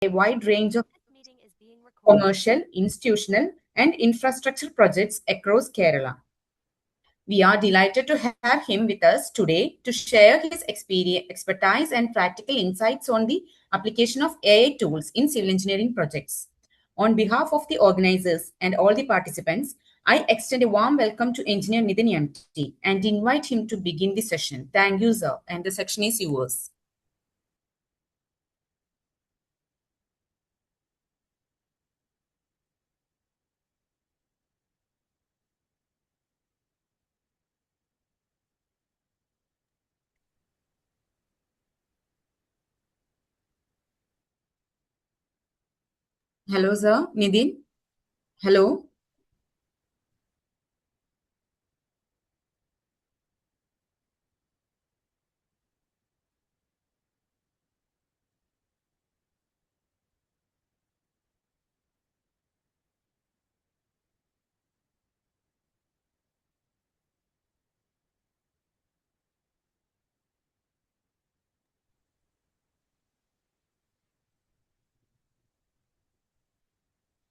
a wide range of commercial, institutional, and infrastructure projects across Kerala. We are delighted to have him with us today to share his expertise and practical insights on the application of AI tools in civil engineering projects. On behalf of the organizers and all the participants, I extend a warm welcome to Engineer Nitin MT and invite him to begin the session. Thank you, sir. And the section is yours. Hello, sir. Nitin. Hello.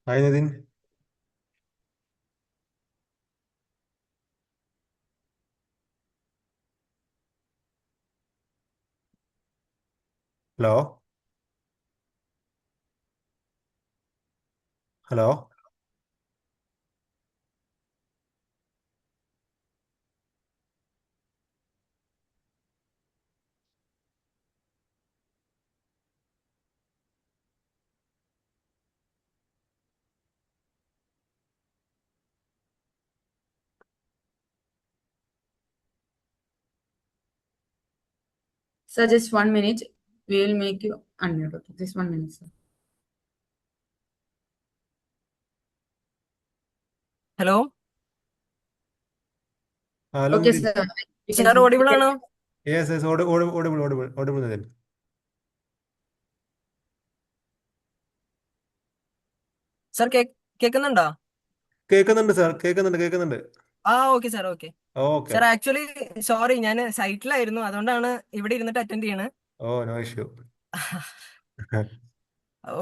Hi Nitin. Hello. Hello. Sir, just 1 minute. We will make you unmute. Okay, just 1 minute, sir. Hello. Hello Okay, Nitin. sir. We can Sir, see. audible ആണോ? Yes, yes, audible Nitin. Sir കേൾക്കുന്നുണ്ടോ? കേൾക്കുന്നുണ്ട് sir, കേൾക്കുന്നുണ്ട്. Okay sir, okay. Okay. Sir actually sorry, ഞാൻ സൈറ്റിലായിരുന്നു, അതുകൊണ്ടാണ് ഇവിടെ ഇരുന്നിട്ട് attend ചെയ്യണത്. Oh, no issue.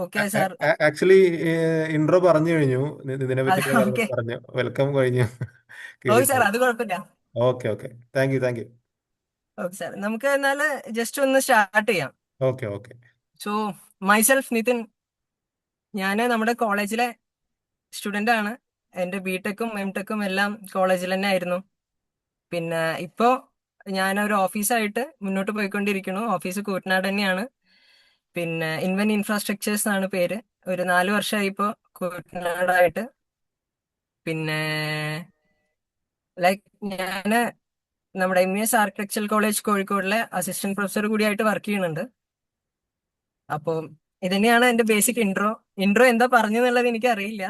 Okay sir. Actually intro പറഞ്ഞു കഴിഞ്ഞു, ഇതിനെ പറ്റിയുള്ള ഓക്കെ കാര്യങ്ങൾ പറഞ്ഞു, വെൽക്കം കഴിഞ്ഞു. ഓക്കെ സാർ, അത് കുഴപ്പമില്ല. Okay okay, thank you. Okay sir, നമുക്ക് എന്നാൽ ജസ്റ്റ് ഒന്ന് സ്റ്റാർട്ട് ചെയ്യാം. ഓക്കെ. സോ മൈസെൽഫ് നിതിൻ, ഞാൻ നമ്മുടെ കോളേജിലെ സ്റ്റുഡൻ്റ് ആണ്. എൻ്റെ ബിടെക്കും എംടെക്കും എല്ലാം കോളേജിൽ തന്നെ ആയിരുന്നു. പിന്നെ ഇപ്പോൾ ഞാനൊരു ഓഫീസായിട്ട് മുന്നോട്ട് പോയിക്കൊണ്ടിരിക്കുന്നു. ഓഫീസ് കൂറ്റനാട് തന്നെയാണ്. പിന്നെ ഇൻവെൻ ഇൻഫ്രാസ്ട്രക്ചേഴ്സ് ആണ് പേര്. ഒരു 4 വർഷമായി ഇപ്പോൾ കൂറ്റനാടായിട്ട്. പിന്നെ ലൈക്ക് ഞാന് നമ്മുടെ MES ആർക്കിടെക്ചറൽ കോളേജ് കോഴിക്കോടിലെ അസിസ്റ്റന്റ് പ്രൊഫസർ കൂടിയായിട്ട് വർക്ക് ചെയ്യുന്നുണ്ട്. അപ്പോൾ ഇതന്നെയാണ് എൻ്റെ ബേസിക് ഇൻട്രോ എന്താ പറഞ്ഞു എന്നുള്ളത് എനിക്ക് അറിയില്ല.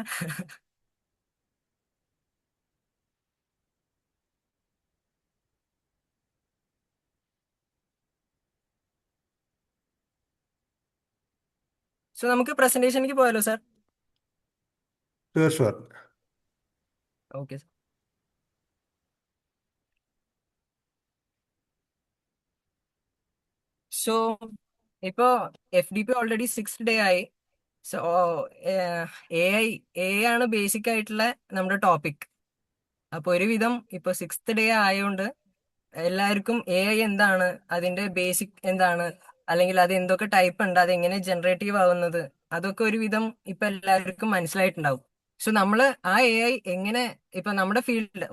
സോ നമുക്ക് പ്രസന്റേഷനിലേക്ക് പോയാലോ സാർ? ഷുവർ. ഓക്കെ. സോ ഇപ്പോ FDP ഓൾറെഡി 6th ഡേ ആയി. സോ എ ആണ് ബേസിക് ആയിട്ടുള്ള നമ്മുടെ ടോപ്പിക്. അപ്പൊ ഒരുവിധം ഇപ്പൊ 6th ഡേ ആയതുകൊണ്ട് എല്ലാവർക്കും AI എന്താണ്, അതിന്റെ ബേസിക് എന്താണ്, അല്ലെങ്കിൽ അത് എന്തൊക്കെ ടൈപ്പ് ഉണ്ട്, അത് എങ്ങനെ ജനറേറ്റീവ് ആവുന്നത്, അതൊക്കെ ഒരുവിധം ഇപ്പൊ എല്ലാവർക്കും മനസ്സിലായിട്ടുണ്ടാവും. സോ നമ്മള് ആ AI എങ്ങനെ ഇപ്പൊ നമ്മുടെ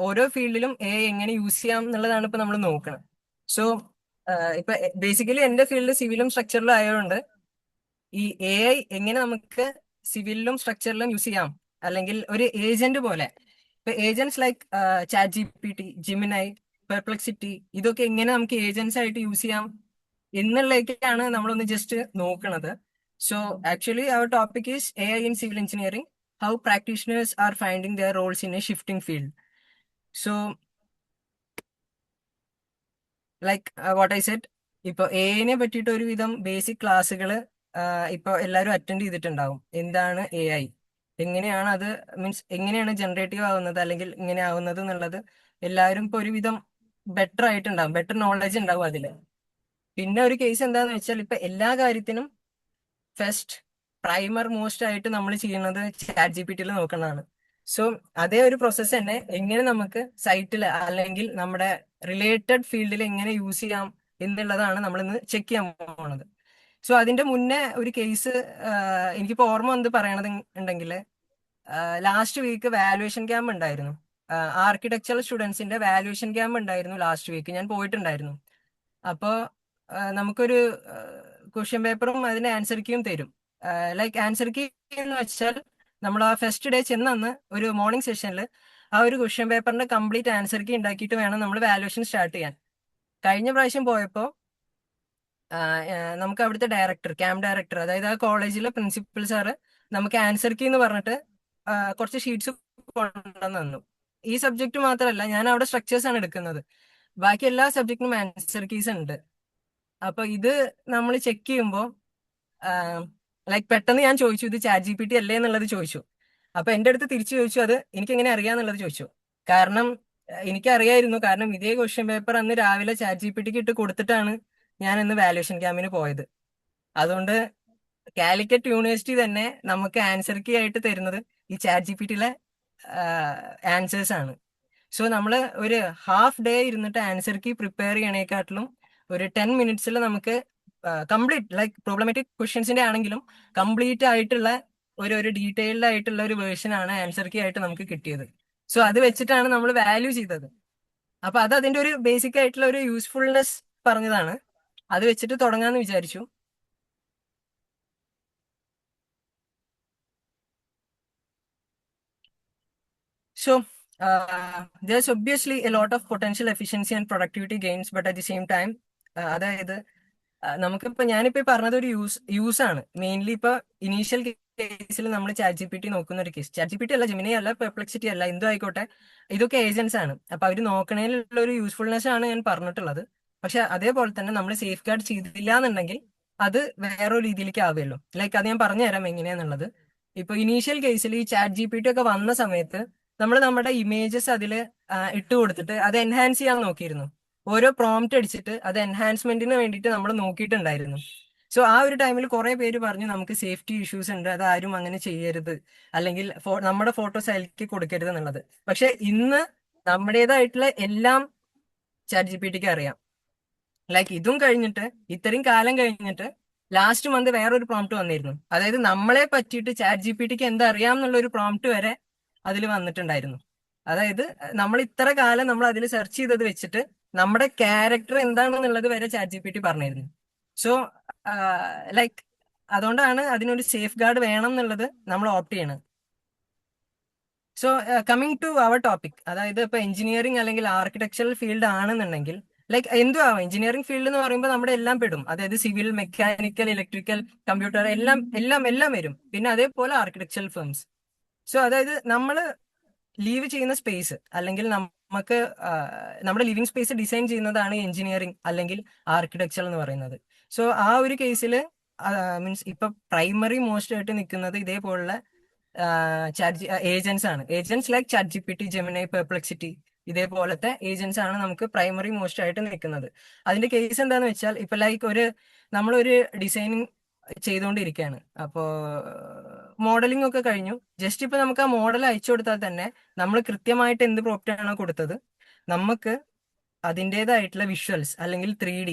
ഓരോ ഫീൽഡിലും AI എങ്ങനെ യൂസ് ചെയ്യാം എന്നുള്ളതാണ് ഇപ്പൊ നമ്മൾ നോക്കുന്നത്. സോ ഇപ്പൊ ബേസിക്കലി എന്റെ ഫീൽഡ് സിവിലും സ്ട്രക്ചറിലും ആയതുകൊണ്ട് ഈ AI എങ്ങനെ നമുക്ക് സിവിലിലും സ്ട്രക്ചറിലും യൂസ് ചെയ്യാം, അല്ലെങ്കിൽ ഒരു ഏജന്റ് പോലെ. ഇപ്പൊ agents like ChatGPT, Gemini, Perplexity, ഇതൊക്കെ എങ്ങനെ നമുക്ക് ഏജന്റ്സ് ആയിട്ട് യൂസ് ചെയ്യാം എന്നുള്ളതൊക്കെയാണ് നമ്മളൊന്ന് ജസ്റ്റ് നോക്കുന്നത്. So actually our topic is AI in civil engineering, how practitioners are finding their roles in a shifting field. So like what I said, ഇപ്പൊ AI പറ്റിയിട്ട് ഒരുവിധം ബേസിക് ക്ലാസ്സുകൾ ഇപ്പൊ എല്ലാവരും അറ്റൻഡ് ചെയ്തിട്ടുണ്ടാവും. എന്താണ് AI, എങ്ങനെയാണ് അത്, മീൻസ് എങ്ങനെയാണ് ജനറേറ്റീവ് ആവുന്നത് അല്ലെങ്കിൽ ഇങ്ങനെ ആവുന്നത് എന്നുള്ളത് എല്ലാവരും ഇപ്പൊ ഒരുവിധം ബെറ്റർ ആയിട്ടുണ്ടാവും, ബെറ്റർ നോളജ് ഉണ്ടാവും അതില്. പിന്നെ ഒരു കേസ് എന്താന്ന് വെച്ചാൽ ഇപ്പൊ എല്ലാ കാര്യത്തിനും ഫസ്റ്റ് പ്രൈമർ മോസ്റ്റ് ആയിട്ട് നമ്മൾ ചെയ്യുന്നത് ചാറ്റ് ജി പി ടിയിൽ നോക്കുന്നതാണ്. സോ അതേ ഒരു പ്രോസസ്സ് തന്നെ എങ്ങനെ നമുക്ക് സൈറ്റിൽ അല്ലെങ്കിൽ നമ്മുടെ റിലേറ്റഡ് ഫീൽഡിൽ എങ്ങനെ യൂസ് ചെയ്യാം എന്നുള്ളതാണ് നമ്മൾ ഇന്ന് ചെക്ക് ചെയ്യാൻ പോകുന്നത്. സോ അതിന്റെ മുന്നേ ഒരു കേസ് എനിക്കിപ്പോ ഓർമ്മ വന്ന് പറയണത് ഉണ്ടെങ്കിൽ, ലാസ്റ്റ് വീക്ക് വാല്യുവേഷൻ ക്യാമ്പ് ഉണ്ടായിരുന്നു. ആർക്കിടെക്ചറൽ സ്റ്റുഡൻസിന്റെ വാല്യുവേഷൻ ക്യാമ്പ് ഉണ്ടായിരുന്നു ലാസ്റ്റ് വീക്ക്. ഞാൻ പോയിട്ടുണ്ടായിരുന്നു. അപ്പോൾ നമുക്കൊരു ക്വസ്റ്റ്യൻ പേപ്പറും അതിന്റെ ആൻസർ കീയും തരും. ലൈക്ക് ആൻസർ കീ എന്ന് വെച്ചാൽ നമ്മൾ ആ ഫസ്റ്റ് ഡേ ചെന്നന്ന് ഒരു മോർണിംഗ് സെഷനിൽ ആ ഒരു ക്വസ്റ്റ്യൻ പേപ്പറിന്റെ കംപ്ലീറ്റ് ആൻസർ കീ ഉണ്ടാക്കിയിട്ട് വേണം നമ്മൾ വാല്യുവേഷൻ സ്റ്റാർട്ട് ചെയ്യാൻ. കഴിഞ്ഞ പ്രാവശ്യം പോയപ്പോൾ നമുക്ക് അവിടുത്തെ ഡയറക്ടർ, ക്യാമ്പ് ഡയറക്ടർ, അതായത് ആ കോളേജിലെ പ്രിൻസിപ്പൽ സാറ് നമുക്ക് ആൻസർ കീ എന്ന് പറഞ്ഞിട്ട് കുറച്ച് ഷീറ്റ്സ് കൊണ്ടുവന്നു തന്നു. ഈ സബ്ജക്ട് മാത്രമല്ല, ഞാൻ അവിടെ സ്ട്രക്ചേഴ്സ് ആണ് എടുക്കുന്നത്, ബാക്കി എല്ലാ സബ്ജക്റ്റിനും ആൻസർ കീസ് ഉണ്ട്. അപ്പൊ ഇത് നമ്മൾ ചെക്ക് ചെയ്യുമ്പോൾ ലൈക്ക് പെട്ടെന്ന് ഞാൻ ചോദിച്ചു, ഇത് ചാറ്റ് ജി പി ടി അല്ലേ എന്നുള്ളത് ചോദിച്ചു. അപ്പൊ എന്റെ അടുത്ത് തിരിച്ചു ചോദിച്ചു, അത് എനിക്ക് എങ്ങനെ അറിയാന്നുള്ളത് ചോദിച്ചു. കാരണം എനിക്കറിയായിരുന്നു, കാരണം ഇതേ ക്വസ്റ്റ്യൻ പേപ്പർ അന്ന് രാവിലെ ചാറ്റ് ജി പി ടിക്ക് ഇട്ട് കൊടുത്തിട്ടാണ് ഞാൻ ഇന്ന് വാല്യുവേഷൻ ക്യാമ്പിന് പോയത്. അതുകൊണ്ട് കാലിക്കറ്റ് യൂണിവേഴ്സിറ്റി തന്നെ നമുക്ക് ആൻസർ കീ ആയിട്ട് തരുന്നത് ഈ ചാറ്റ് ജി പി ടിയിലെ ആൻസേഴ്സ് ആണ്. സോ നമ്മൾ ഒരു ഹാഫ് ഡേ ഇരുന്നിട്ട് ആൻസർ കീ പ്രിപ്പയർ ചെയ്യണേക്കാട്ടിലും ഒരു 10 മിനിറ്റ്സിൽ നമുക്ക് കംപ്ലീറ്റ് ലൈക്ക് പ്രോബ്ലമാറ്റിക് ക്വസ്റ്റ്യൻസിന്റെ ആണെങ്കിലും കംപ്ലീറ്റ് ആയിട്ടുള്ള ഒരു ഡീറ്റെയിൽഡ് ആയിട്ടുള്ള ഒരു വേർഷൻ ആണ് ആൻസർ കീ ആയിട്ട് നമുക്ക് കിട്ടിയത്. സോ അത് വെച്ചിട്ടാണ് നമ്മൾ വാല്യൂ ചെയ്തത്. അപ്പൊ അത് അതിന്റെ ഒരു ബേസിക് ആയിട്ടുള്ള ഒരു യൂസ്ഫുൾനെസ് പറഞ്ഞതാണ്. അത് വെച്ചിട്ട് തുടങ്ങാന്ന് വിചാരിച്ചു. So there's obviously a lot of potential efficiency and productivity gains, but at the same time, അതായത് നമുക്കിപ്പോ ഞാനിപ്പോ പറഞ്ഞത് ഒരു യൂസ് ആണ്. മെയിൻലി ഇപ്പൊ ഇനീഷ്യൽ കേസിൽ നമ്മൾ ചാറ്റ് ജി പി ടി നോക്കുന്ന ഒരു case, chat G P T അല്ല, ജെമിനി അല്ല, പെർപ്ലെക്സിറ്റി അല്ല, എന്തോ ആയിക്കോട്ടെ, ഇതൊക്കെ ഏജൻസ് ആണ്. അപ്പൊ അവർ നോക്കണേലുള്ള ഒരു യൂസ്ഫുൾനെസ് ആണ് ഞാൻ പറഞ്ഞിട്ടുള്ളത്. പക്ഷെ അതേപോലെ തന്നെ നമ്മൾ സേഫ് ഗാർഡ് ചെയ്തില്ല എന്നുണ്ടെങ്കിൽ അത് വേറൊരു രീതിയിലേക്ക് ആവുമല്ലോ. ലൈക്ക് അത് ഞാൻ പറഞ്ഞുതരാം എങ്ങനെയാന്നുള്ളത്. ഇപ്പൊ ഇനീഷ്യൽ കേസിൽ ഈ ചാറ്റ് ജി പി ടി ഒക്കെ വന്ന സമയത്ത് നമ്മൾ നമ്മുടെ ഇമേജസ് അതിൽ ഇട്ട് കൊടുത്തിട്ട് അത് എൻഹാൻസ് ചെയ്യാൻ നോക്കിയിരുന്നു. ഓരോ പ്രോംപ്റ്റ് അടിച്ചിട്ട് അത് എൻഹാൻസ്മെന്റിന് വേണ്ടിയിട്ട് നമ്മൾ നോക്കിയിട്ടുണ്ടായിരുന്നു. സോ ആ ഒരു ടൈമിൽ കുറെ പേര് പറഞ്ഞു നമുക്ക് സേഫ്റ്റി ഇഷ്യൂസ് ഉണ്ട്, അത് ആരും അങ്ങനെ ചെയ്യരുത്, അല്ലെങ്കിൽ നമ്മുടെ ഫോട്ടോസ് അതിലേക്ക് കൊടുക്കരുത് എന്നുള്ളത്. പക്ഷെ ഇന്ന് നമ്മുടേതായിട്ടുള്ള എല്ലാം ചാറ്റ് ജി പി ടിക്ക് അറിയാം. ലൈക്ക് ഇതും കഴിഞ്ഞിട്ട്, ഇത്രയും കാലം കഴിഞ്ഞിട്ട് ലാസ്റ്റ് മന്ത് വേറൊരു പ്രോംപ്റ്റ് വന്നിരുന്നു. അതായത് നമ്മളെ പറ്റിയിട്ട് ചാറ്റ് ജി പി ടിക്ക് എന്താ അറിയാം എന്നുള്ള ഒരു പ്രോംപ്റ്റ് വരെ അതിൽ വന്നിട്ടുണ്ടായിരുന്നു. അതായത് നമ്മൾ ഇത്ര കാലം നമ്മൾ അതിൽ സെർച്ച് ചെയ്തത് വെച്ചിട്ട് നമ്മുടെ ക്യാരക്ടർ എന്താണെന്നുള്ളത് വരെ ചാറ്റ് ജി പി ടി പറഞ്ഞിരുന്നു. സോ ലൈക്ക് അതുകൊണ്ടാണ് അതിനൊരു സേഫ് ഗാർഡ് വേണം എന്നുള്ളത് നമ്മൾ ഓപ്റ്റ് ചെയ്യണത്. So coming to our topic, അതായത് ഇപ്പൊ എഞ്ചിനീയറിംഗ് അല്ലെങ്കിൽ ആർക്കിടെക്ചറൽ ഫീൽഡ് ആണെന്നുണ്ടെങ്കിൽ ലൈക്ക് എന്തും ആവാം. എഞ്ചിനീയറിംഗ് ഫീൽഡ് എന്ന് പറയുമ്പോൾ നമ്മുടെ എല്ലാം പെടും. അതായത് സിവിൽ, മെക്കാനിക്കൽ, ഇലക്ട്രിക്കൽ, കമ്പ്യൂട്ടർ എല്ലാം എല്ലാം എല്ലാം വരും. പിന്നെ അതേപോലെ ആർക്കിടെക്ചറൽ ഫേംസ്. സോ അതായത് നമ്മൾ ലീവ് ചെയ്യുന്ന സ്പേസ് അല്ലെങ്കിൽ നമുക്ക് നമ്മുടെ ലിവിങ് സ്പേസ് ഡിസൈൻ ചെയ്യുന്നതാണ് എഞ്ചിനീയറിംഗ് അല്ലെങ്കിൽ ആർക്കിടെക്ചർ എന്ന് പറയുന്നത്. സോ ആ ഒരു കേസിൽ മീൻസ് ഇപ്പൊ പ്രൈമറി മോസ്റ്റ് ആയിട്ട് നിൽക്കുന്നത് ഇതേപോലുള്ള ഏജൻസ് ആണ്. Agents like chat G P T, Gemini, Perplexity, ഇതേപോലത്തെ ഏജൻസ് ആണ് നമുക്ക് പ്രൈമറി മോസ്റ്റ് ആയിട്ട് നിൽക്കുന്നത്. അതിന്റെ കേസ് എന്താന്ന് വെച്ചാൽ ഇപ്പൊ ലൈക്ക് നമ്മളൊരു ഡിസൈനിങ് ചെയ്തുകൊണ്ടിരിക്കുകയാണ്. അപ്പോ മോഡലിംഗ് ഒക്കെ കഴിഞ്ഞു. ജസ്റ്റ് ഇപ്പൊ നമുക്ക് ആ മോഡൽ അയച്ചു കൊടുത്താൽ തന്നെ നമ്മൾ കൃത്യമായിട്ട് എന്ത് പ്രോംപ്റ്റ് ആണോ കൊടുത്തത്, നമുക്ക് അതിൻ്റെതായിട്ടുള്ള വിഷ്വൽസ് അല്ലെങ്കിൽ 3D,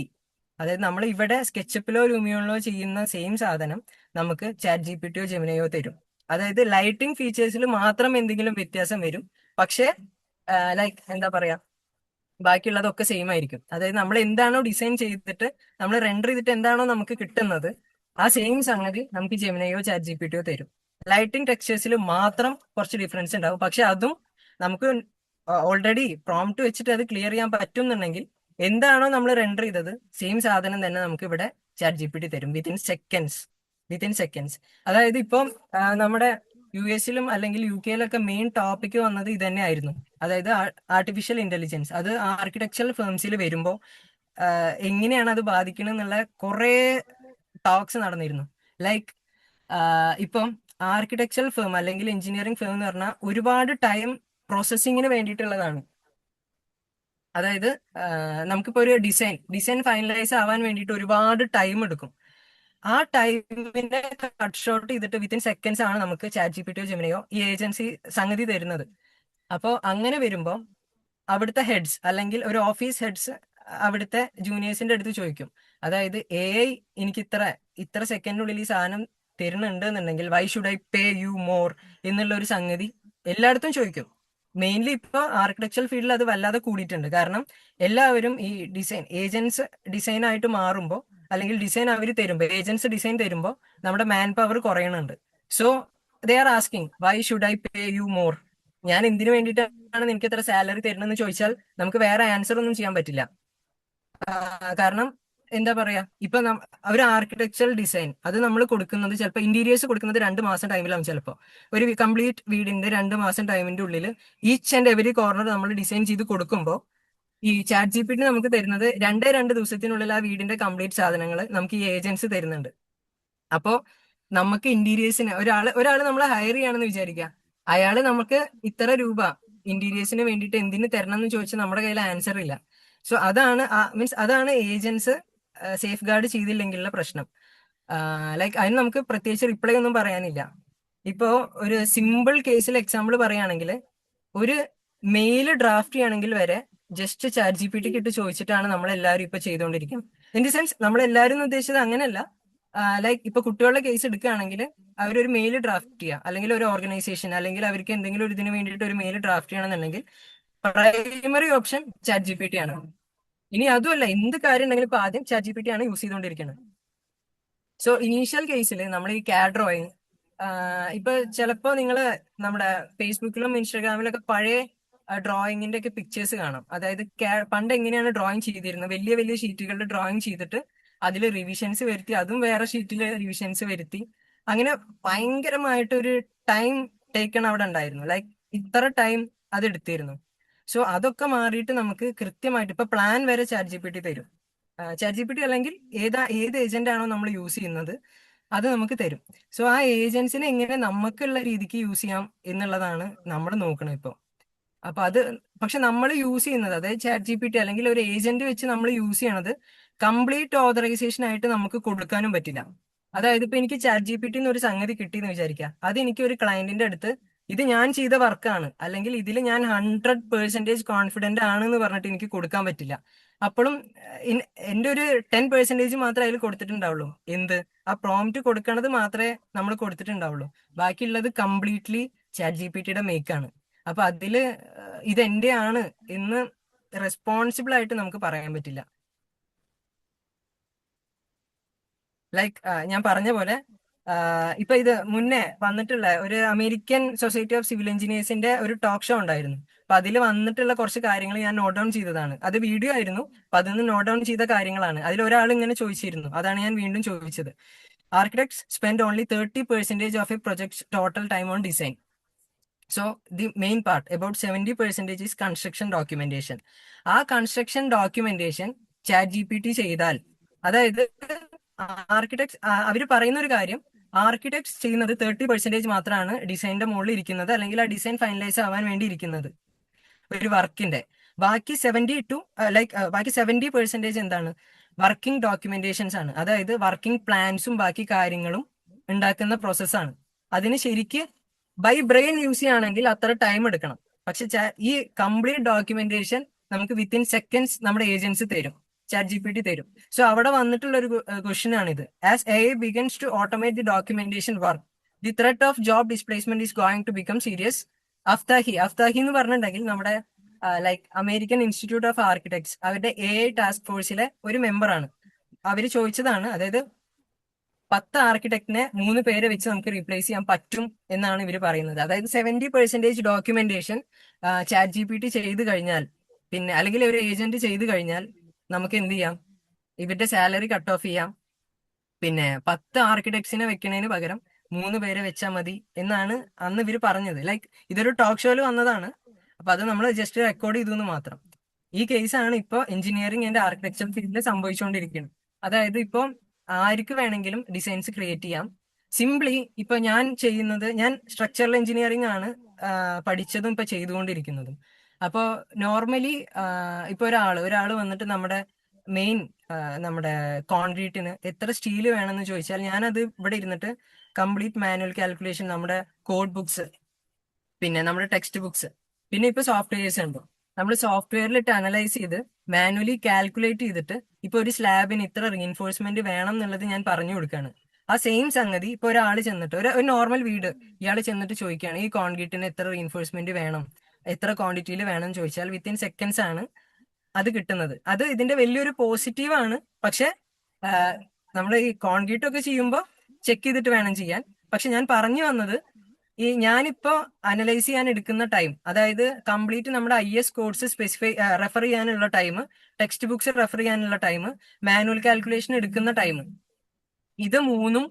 അതായത് നമ്മൾ ഇവിടെ സ്കെച്ചപ്പിലോ ലൂമിയോണിലോ ചെയ്യുന്ന സെയിം സാധനം നമുക്ക് ചാറ്റ് ജി പി ടിയോ ജെമിനിയോ തരും. അതായത് ലൈറ്റിംഗ് ഫീച്ചേഴ്സിൽ മാത്രം എന്തെങ്കിലും വ്യത്യാസം വരും. പക്ഷെ ലൈക്ക് എന്താ പറയാ, ബാക്കിയുള്ളതൊക്കെ സെയിം ആയിരിക്കും. അതായത് നമ്മൾ എന്താണോ ഡിസൈൻ ചെയ്തിട്ട് നമ്മൾ റെൻഡർ ചെയ്തിട്ട് എന്താണോ നമുക്ക് കിട്ടുന്നത്, ആ സെയിം സംഗതി നമുക്ക് ജെമിനിയോ ചാറ്റ് ജി പി ടിയോ തരും. ലൈറ്റിംഗ് ടെക്സ്ചേഴ്സിൽ മാത്രം കുറച്ച് ഡിഫറൻസ് ഉണ്ടാവും. പക്ഷെ അതും നമുക്ക് ഓൾറെഡി പ്രോംപ്റ്റ് വെച്ചിട്ട് അത് ക്ലിയർ ചെയ്യാൻ പറ്റുന്നുണ്ടെങ്കിൽ എന്താണോ നമ്മൾ റെൻഡർ ചെയ്തത് സെയിം സാധനം തന്നെ നമുക്ക് ഇവിടെ ചാറ്റ് ജി പി ടി തരും വിത്തിൻ സെക്കൻഡ്സ്. അതായത് ഇപ്പം നമ്മുടെ യു എസിലും അല്ലെങ്കിൽ യു കെയിലൊക്കെ മെയിൻ ടോപ്പിക് വന്നത് ഇത് തന്നെ ആയിരുന്നു. അതായത് ആർട്ടിഫിഷ്യൽ ഇന്റലിജൻസ്. അത് ആർക്കിടെക്ചറൽ ഫേംസിൽ വരുമ്പോൾ എങ്ങനെയാണ് അത് ബാധിക്കണം എന്നുള്ള കുറെ ടോക്സ് നടന്നിരുന്നു. ലൈക്ക് ഇപ്പം ആർക്കിടെക്ചറൽ ഫേം അല്ലെങ്കിൽ എഞ്ചിനീയറിംഗ് ഫേം എന്ന് പറഞ്ഞാൽ ഒരുപാട് ടൈം പ്രോസസ്സിങ്ങിന് വേണ്ടിയിട്ടുള്ളതാണ്. അതായത് നമുക്കിപ്പോ ഒരു ഡിസൈൻ ഫൈനലൈസ് ആവാൻ വേണ്ടിയിട്ട് ഒരുപാട് ടൈം എടുക്കും. ആ ടൈമിനെ കട്ട് ഷോർട്ട് ചെയ്തിട്ട് വിത്തിൻ സെക്കൻഡ്സ് ആണ് നമുക്ക് ചാറ്റ് ജി പി ടിയോ ജെമിനിയോ ഈ ഏജൻസി സംഗതി തരുന്നത്. അപ്പോൾ അങ്ങനെ വരുമ്പോൾ അവിടുത്തെ ഹെഡ്സ് അല്ലെങ്കിൽ ഒരു ഓഫീസ് ഹെഡ്സ് അവിടുത്തെ ജൂനിയേഴ്സിന്റെ അടുത്ത് ചോദിക്കും, അതായത് AI എനിക്ക് ഇത്ര സെക്കൻഡിനുള്ളിൽ ഈ സാധനം തരുന്നുണ്ട് എന്നുണ്ടെങ്കിൽ Y should I pay you more എന്നുള്ള ഒരു സംഗതി എല്ലായിടത്തും ചോദിക്കും. മെയിൻലി ഇപ്പൊ ആർക്കിടെക്ചറൽ ഫീൽഡിൽ അത് വല്ലാതെ കൂടിയിട്ടുണ്ട്. കാരണം എല്ലാവരും ഈ ഏജൻസ് ഡിസൈൻ ആയിട്ട് മാറുമ്പോൾ അല്ലെങ്കിൽ ഡിസൈൻ അവർ തരുമ്പോൾ ഏജൻസ് ഡിസൈൻ തരുമ്പോൾ നമ്മുടെ മാൻ പവർ കുറയണുണ്ട്. So they are asking why should I pay you more, ഞാൻ എന്തിനു വേണ്ടിയിട്ടാണ് നിനക്ക് ഇത്ര സാലറി തരണമെന്ന് ചോദിച്ചാൽ നമുക്ക് വേറെ ആൻസർ ഒന്നും ചെയ്യാൻ പറ്റില്ല. കാരണം എന്താ പറയാ, ഇപ്പൊ ഒരു ആർക്കിടെക്ചറൽ ഡിസൈൻ അത് നമ്മൾ കൊടുക്കുന്നത് ചിലപ്പോൾ ഇന്റീരിയേഴ്സ് കൊടുക്കുന്നത് 2 മാസം ടൈമിലാവും. ചിലപ്പോൾ ഒരു കംപ്ലീറ്റ് വീടിന്റെ 2 മാസം ടൈമിന്റെ ഉള്ളിൽ ഈച്ച് ആൻഡ് എവരി കോർണർ നമ്മൾ ഡിസൈൻ ചെയ്ത് കൊടുക്കുമ്പോൾ ഈ ചാറ്റ് ജി പി ടി നമുക്ക് തരുന്നത് 2 ദിവസത്തിനുള്ളിൽ ആ വീടിന്റെ കംപ്ലീറ്റ് സാധനങ്ങൾ നമുക്ക് ഈ ഏജൻസി തരുന്നുണ്ട്. അപ്പോ നമുക്ക് ഇന്റീരിയേഴ്സിന് ഒരാള് നമ്മളെ ഹയർ ചെയ്യാണെന്ന് വിചാരിക്കുക, അയാള് നമുക്ക് ഇത്ര രൂപ ഇന്റീരിയേഴ്സിന് വേണ്ടിയിട്ട് എന്തിനു തരണം എന്ന് ചോദിച്ചാൽ നമ്മുടെ കയ്യിൽ ആൻസർ ഇല്ല. സോ അതാണ് ഏജൻസ് സേഫ് ഗാർഡ് ചെയ്തില്ലെങ്കിലുള്ള പ്രശ്നം. ലൈക്ക് അതിന് നമുക്ക് പ്രത്യേകിച്ച് റിപ്ലൈ ഒന്നും പറയാനില്ല. ഇപ്പോ ഒരു സിമ്പിൾ കേസിൽ എക്സാമ്പിൾ പറയുകയാണെങ്കിൽ, ഒരു മെയില് ഡ്രാഫ്റ്റ് ചെയ്യണമെങ്കിൽ വരെ ജസ്റ്റ് ചാറ്റ് ജി പി ടിക്ക് ഇട്ട് ചോദിച്ചിട്ടാണ് നമ്മളെല്ലാവരും ഇപ്പൊ ചെയ്തുകൊണ്ടിരിക്കുന്നത്. ഇൻ ദി സെൻസ് നമ്മളെല്ലാവരും എന്ന് ഉദ്ദേശിച്ചത് അങ്ങനെയല്ല. ലൈക്ക് ഇപ്പൊ കുട്ടികളുടെ കേസ് എടുക്കുകയാണെങ്കിൽ അവരൊരു മെയിൽ ഡ്രാഫ്റ്റ് ചെയ്യുക, അല്ലെങ്കിൽ ഒരു ഓർഗനൈസേഷൻ അല്ലെങ്കിൽ അവർക്ക് എന്തെങ്കിലും ഒരു ഇതിന് വേണ്ടിയിട്ട് ഒരു മെയിൽ ഡ്രാഫ്റ്റ് ചെയ്യണമെന്നുണ്ടെങ്കിൽ primary option chat G P T ആണ്. ഇനി അതുമല്ല, എന്ത് കാര്യം ഉണ്ടെങ്കിലും ഇപ്പൊ ആദ്യം ചാറ്റ് ജി പി ടി ആണ് യൂസ് ചെയ്തുകൊണ്ടിരിക്കുന്നത്. സോ ഇനീഷ്യൽ കേസിൽ നമ്മൾ ഈ CAD ഡ്രോയിങ് ഇപ്പൊ ചിലപ്പോ നിങ്ങൾ നമ്മുടെ ഫേസ്ബുക്കിലും ഇൻസ്റ്റാഗ്രാമിലൊക്കെ പഴയ ഡ്രോയിങ്ങിന്റെ ഒക്കെ പിക്ചേഴ്സ് കാണാം. അതായത് പണ്ട് എങ്ങനെയാണ് ഡ്രോയിങ് ചെയ്തിരുന്നത്, വലിയ വലിയ ഷീറ്റുകളിൽ ഡ്രോയിങ് ചെയ്തിട്ട് അതിൽ റിവിഷൻസ് വരുത്തി, അതും വേറെ ഷീറ്റിൽ റിവിഷൻസ് വരുത്തി, അങ്ങനെ ഭയങ്കരമായിട്ടൊരു ടൈം ടേക്കൺ അവിടെ ഉണ്ടായിരുന്നു. ലൈക്ക് ഇത്ര ടൈം അത് എടുത്തിരുന്നു. സോ അതൊക്കെ മാറിയിട്ട് നമുക്ക് കൃത്യമായിട്ട് ഇപ്പൊ പ്ലാൻ വരെ ചാറ്റ് ജി പി ടി തരും. ചാറ്റ് ജി പി ടി അല്ലെങ്കിൽ ഏത് ഏജന്റ് ആണോ നമ്മൾ യൂസ് ചെയ്യുന്നത് അത് നമുക്ക് തരും. സോ ആ ഏജൻസിനെ എങ്ങനെ നമുക്കുള്ള രീതിക്ക് യൂസ് ചെയ്യാം എന്നുള്ളതാണ് നമ്മൾ നോക്കണം ഇപ്പോൾ. അപ്പൊ അത് പക്ഷെ നമ്മൾ യൂസ് ചെയ്യുന്നത്, അതായത് ചാറ്റ് ജി പി ടി അല്ലെങ്കിൽ ഒരു ഏജന്റ് വെച്ച് നമ്മൾ യൂസ് ചെയ്യണത് കംപ്ലീറ്റ് ഓതറൈസേഷൻ ആയിട്ട് നമുക്ക് കൊടുക്കാനും പറ്റില്ല. അതായത് ഇപ്പൊ എനിക്ക് ചാറ്റ് ജി പി ടി ഒരു സംഗതി കിട്ടിയെന്ന് വിചാരിക്കുക, അത് എനിക്ക് ഒരു ക്ലയന്റിന്റെ അടുത്ത് ഇത് ഞാൻ ചെയ്ത വർക്കാണ് അല്ലെങ്കിൽ ഇതിൽ ഞാൻ 100% കോൺഫിഡന്റ് ആണ് എന്ന് പറഞ്ഞിട്ട് എനിക്ക് കൊടുക്കാൻ പറ്റില്ല. അപ്പോഴും എന്റെ ഒരു 10% മാത്രമേ അതിൽ കൊടുത്തിട്ടുണ്ടാവുള്ളൂ. ആ പ്രോംപ്റ്റ് കൊടുക്കണത് മാത്രമേ നമ്മൾ കൊടുത്തിട്ടുണ്ടാവുള്ളൂ. ബാക്കിയുള്ളത് കംപ്ലീറ്റ്ലി ചാറ്റ് ജി പി ടിയുടെ മേക്കാണ്. അപ്പൊ അതില് ഇതെന്റെ ആണ് എന്ന് റെസ്പോൺസിബിൾ ആയിട്ട് നമുക്ക് പറയാൻ പറ്റില്ല. ലൈക്ക് ഞാൻ പറഞ്ഞ പോലെ ഇപ്പൊ ഇത് മുന്നേ വന്നിട്ടുള്ള ഒരു അമേരിക്കൻ സൊസൈറ്റി ഓഫ് സിവിൽ എഞ്ചിനീയേഴ്സിന്റെ ഒരു ടോക്ക് ഷോ ഉണ്ടായിരുന്നു. അപ്പൊ അതിൽ വന്നിട്ടുള്ള കുറച്ച് കാര്യങ്ങൾ ഞാൻ നോട്ട് ഡൗൺ ചെയ്തതാണ്. അത് വീഡിയോ ആയിരുന്നു, അപ്പൊ അതിൽ നോട്ട് ഡൗൺ ചെയ്ത കാര്യങ്ങളാണ്. അതിൽ ഒരാൾ ഇങ്ങനെ ചോദിച്ചിരുന്നു, അതാണ് ഞാൻ വീണ്ടും ചോദിച്ചത്. Architects spend only 30% of a project's total time on design. So the main part about 70% is construction documentation. ആ construction documentation chat G P T ചെയ്താൽ, അതായത് ആർക്കിടെക്ട്സ് അവർ പറയുന്ന ഒരു കാര്യം, ആർക്കിടെക്ട്സ് ചെയ്യുന്നത് 30% മാത്രമാണ് ഡിസൈനിന്റെ മുകളിൽ ഇരിക്കുന്നത്, അല്ലെങ്കിൽ ആ ഡിസൈൻ ഫൈനലൈസ് ആവാൻ വേണ്ടി ഇരിക്കുന്നത് ഒരു വർക്കിന്റെ. ബാക്കി 70% എന്താണ്, വർക്കിംഗ് ഡോക്യുമെന്റേഷൻസ് ആണ്. അതായത് വർക്കിംഗ് പ്ലാൻസും ബാക്കി കാര്യങ്ങളും ഉണ്ടാക്കുന്ന പ്രോസസ്സാണ്. അതിന് ശരിക്ക് ബൈ ബ്രെയിൻ യൂസ് ചെയ്യുകയാണെങ്കിൽ അത്ര ടൈം എടുക്കണം. പക്ഷെ ഈ കംപ്ലീറ്റ് ഡോക്യുമെന്റേഷൻ നമുക്ക് വിത്തിൻ സെക്കൻഡ്സ് നമ്മുടെ ഏജൻസി തരും, ചാറ്റ് ജി പി ടി തരും. സോ അവിടെ വന്നിട്ടുള്ള ഒരു ക്വസ്റ്റ്യൻ ആണിത്. As AI begins to automate the documentation work, the threat of job displacement is going to become serious. അഫ്താഹി എന്ന് പറഞ്ഞിട്ടുണ്ടെങ്കിൽ നമ്മുടെ like American institute of architects അവരുടെ AI ടാസ്ക് ഫോഴ്സിലെ ഒരു മെമ്പറാണ്. അവര് ചോദിച്ചതാണ്, അതായത് 10 ആർക്കിടെക്റ്റിനെ 3 പേരെ വെച്ച് നമുക്ക് റീപ്ലേസ് ചെയ്യാൻ പറ്റും എന്നാണ് ഇവർ പറയുന്നത്. അതായത് 70% documentation chat G P T ചെയ്ത് കഴിഞ്ഞാൽ, പിന്നെ അല്ലെങ്കിൽ ഒരു ഏജന്റ് ചെയ്ത് കഴിഞ്ഞാൽ നമുക്ക് എന്ത് ചെയ്യാം, ഇവരുടെ സാലറി കട്ട് ഓഫ് ചെയ്യാം. പിന്നെ 10 ആർക്കിടെക്ട്സിനെ വെക്കുന്നതിന് പകരം 3 പേരെ വെച്ചാൽ മതി എന്നാണ് അന്ന് ഇവർ പറഞ്ഞത്. ലൈക്ക് ഇതൊരു ടോക്ക് ഷോയിൽ വന്നതാണ്. അപ്പൊ അത് നമ്മൾ ജസ്റ്റ് റെക്കോർഡ് ചെയ്തു എന്ന് മാത്രം. ഈ കേസാണ് ഇപ്പൊ എഞ്ചിനീയറിംഗ് ആൻഡ് ആർക്കിടെക്ചർ ഫീൽഡിൽ സംഭവിച്ചുകൊണ്ടിരിക്കുന്നത്. അതായത് ഇപ്പൊ ആർക്ക് വേണമെങ്കിലും ഡിസൈൻസ് ക്രിയേറ്റ് ചെയ്യാം. സിംപ്ലി ഇപ്പൊ ഞാൻ സ്ട്രക്ചറൽ എഞ്ചിനീയറിംഗ് ആണ് പഠിച്ചതും ഇപ്പൊ ചെയ്തുകൊണ്ടിരിക്കുന്നതും. അപ്പോൾ നോർമലി ഇപ്പൊ ഒരാള് വന്നിട്ട് നമ്മുടെ മെയിൻ നമ്മുടെ കോൺക്രീറ്റിന് എത്ര സ്റ്റീൽ വേണമെന്ന് ചോദിച്ചാൽ ഞാനത് ഇവിടെ ഇരുന്നിട്ട് കംപ്ലീറ്റ് മാനുവൽ കാൽക്കുലേഷൻ, നമ്മുടെ കോഡ് ബുക്സ്, പിന്നെ നമ്മുടെ ടെക്സ്റ്റ് ബുക്സ്, പിന്നെ ഇപ്പൊ സോഫ്റ്റ്വെയർസ് ഉണ്ട്, നമ്മൾ സോഫ്റ്റ്വെയറിലിട്ട് അനലൈസ് ചെയ്ത് മാനുവലി കാൽക്കുലേറ്റ് ചെയ്തിട്ട് ഇപ്പൊ ഒരു സ്ലാബിന് ഇത്ര റീഇൻഫോഴ്സ്മെന്റ് വേണം എന്നുള്ളത് ഞാൻ പറഞ്ഞു കൊടുക്കുകയാണ്. ആ സെയിം സംഗതി ഇപ്പൊ ഒരാൾ ചെന്നിട്ട് ഒരു നോർമൽ വീട് ഇയാൾ ചെന്നിട്ട് ചോദിക്കുകയാണ് ഈ കോൺക്രീറ്റിന് എത്ര റീഇൻഫോഴ്സ്മെന്റ് വേണം, എത്ര ക്വാണ്ടിറ്റിയിൽ വേണം എന്ന് ചോദിച്ചാൽ വിത്തിൻ സെക്കൻഡ്സ് ആണ് അത് കിട്ടുന്നത്. അത് ഇതിന്റെ വലിയൊരു പോസിറ്റീവ് ആണ്. പക്ഷെ നമ്മൾ ഈ കോൺക്രീറ്റ് ഒക്കെ ചെയ്യുമ്പോൾ ചെക്ക് ചെയ്തിട്ട് വേണം ചെയ്യാൻ. പക്ഷെ ഞാൻ പറഞ്ഞു വന്നത്, ഈ ഞാനിപ്പോ അനലൈസ് ചെയ്യാൻ എടുക്കുന്ന ടൈം, അതായത് കംപ്ലീറ്റ് നമ്മുടെ IS കോഴ്സ് റെഫർ ചെയ്യാനുള്ള ടൈം, ടെക്സ്റ്റ് ബുക്സ് റെഫർ ചെയ്യാനുള്ള ടൈം, മാനുവൽ കാൽക്കുലേഷൻ എടുക്കുന്ന ടൈം, ഇത് മൂന്നും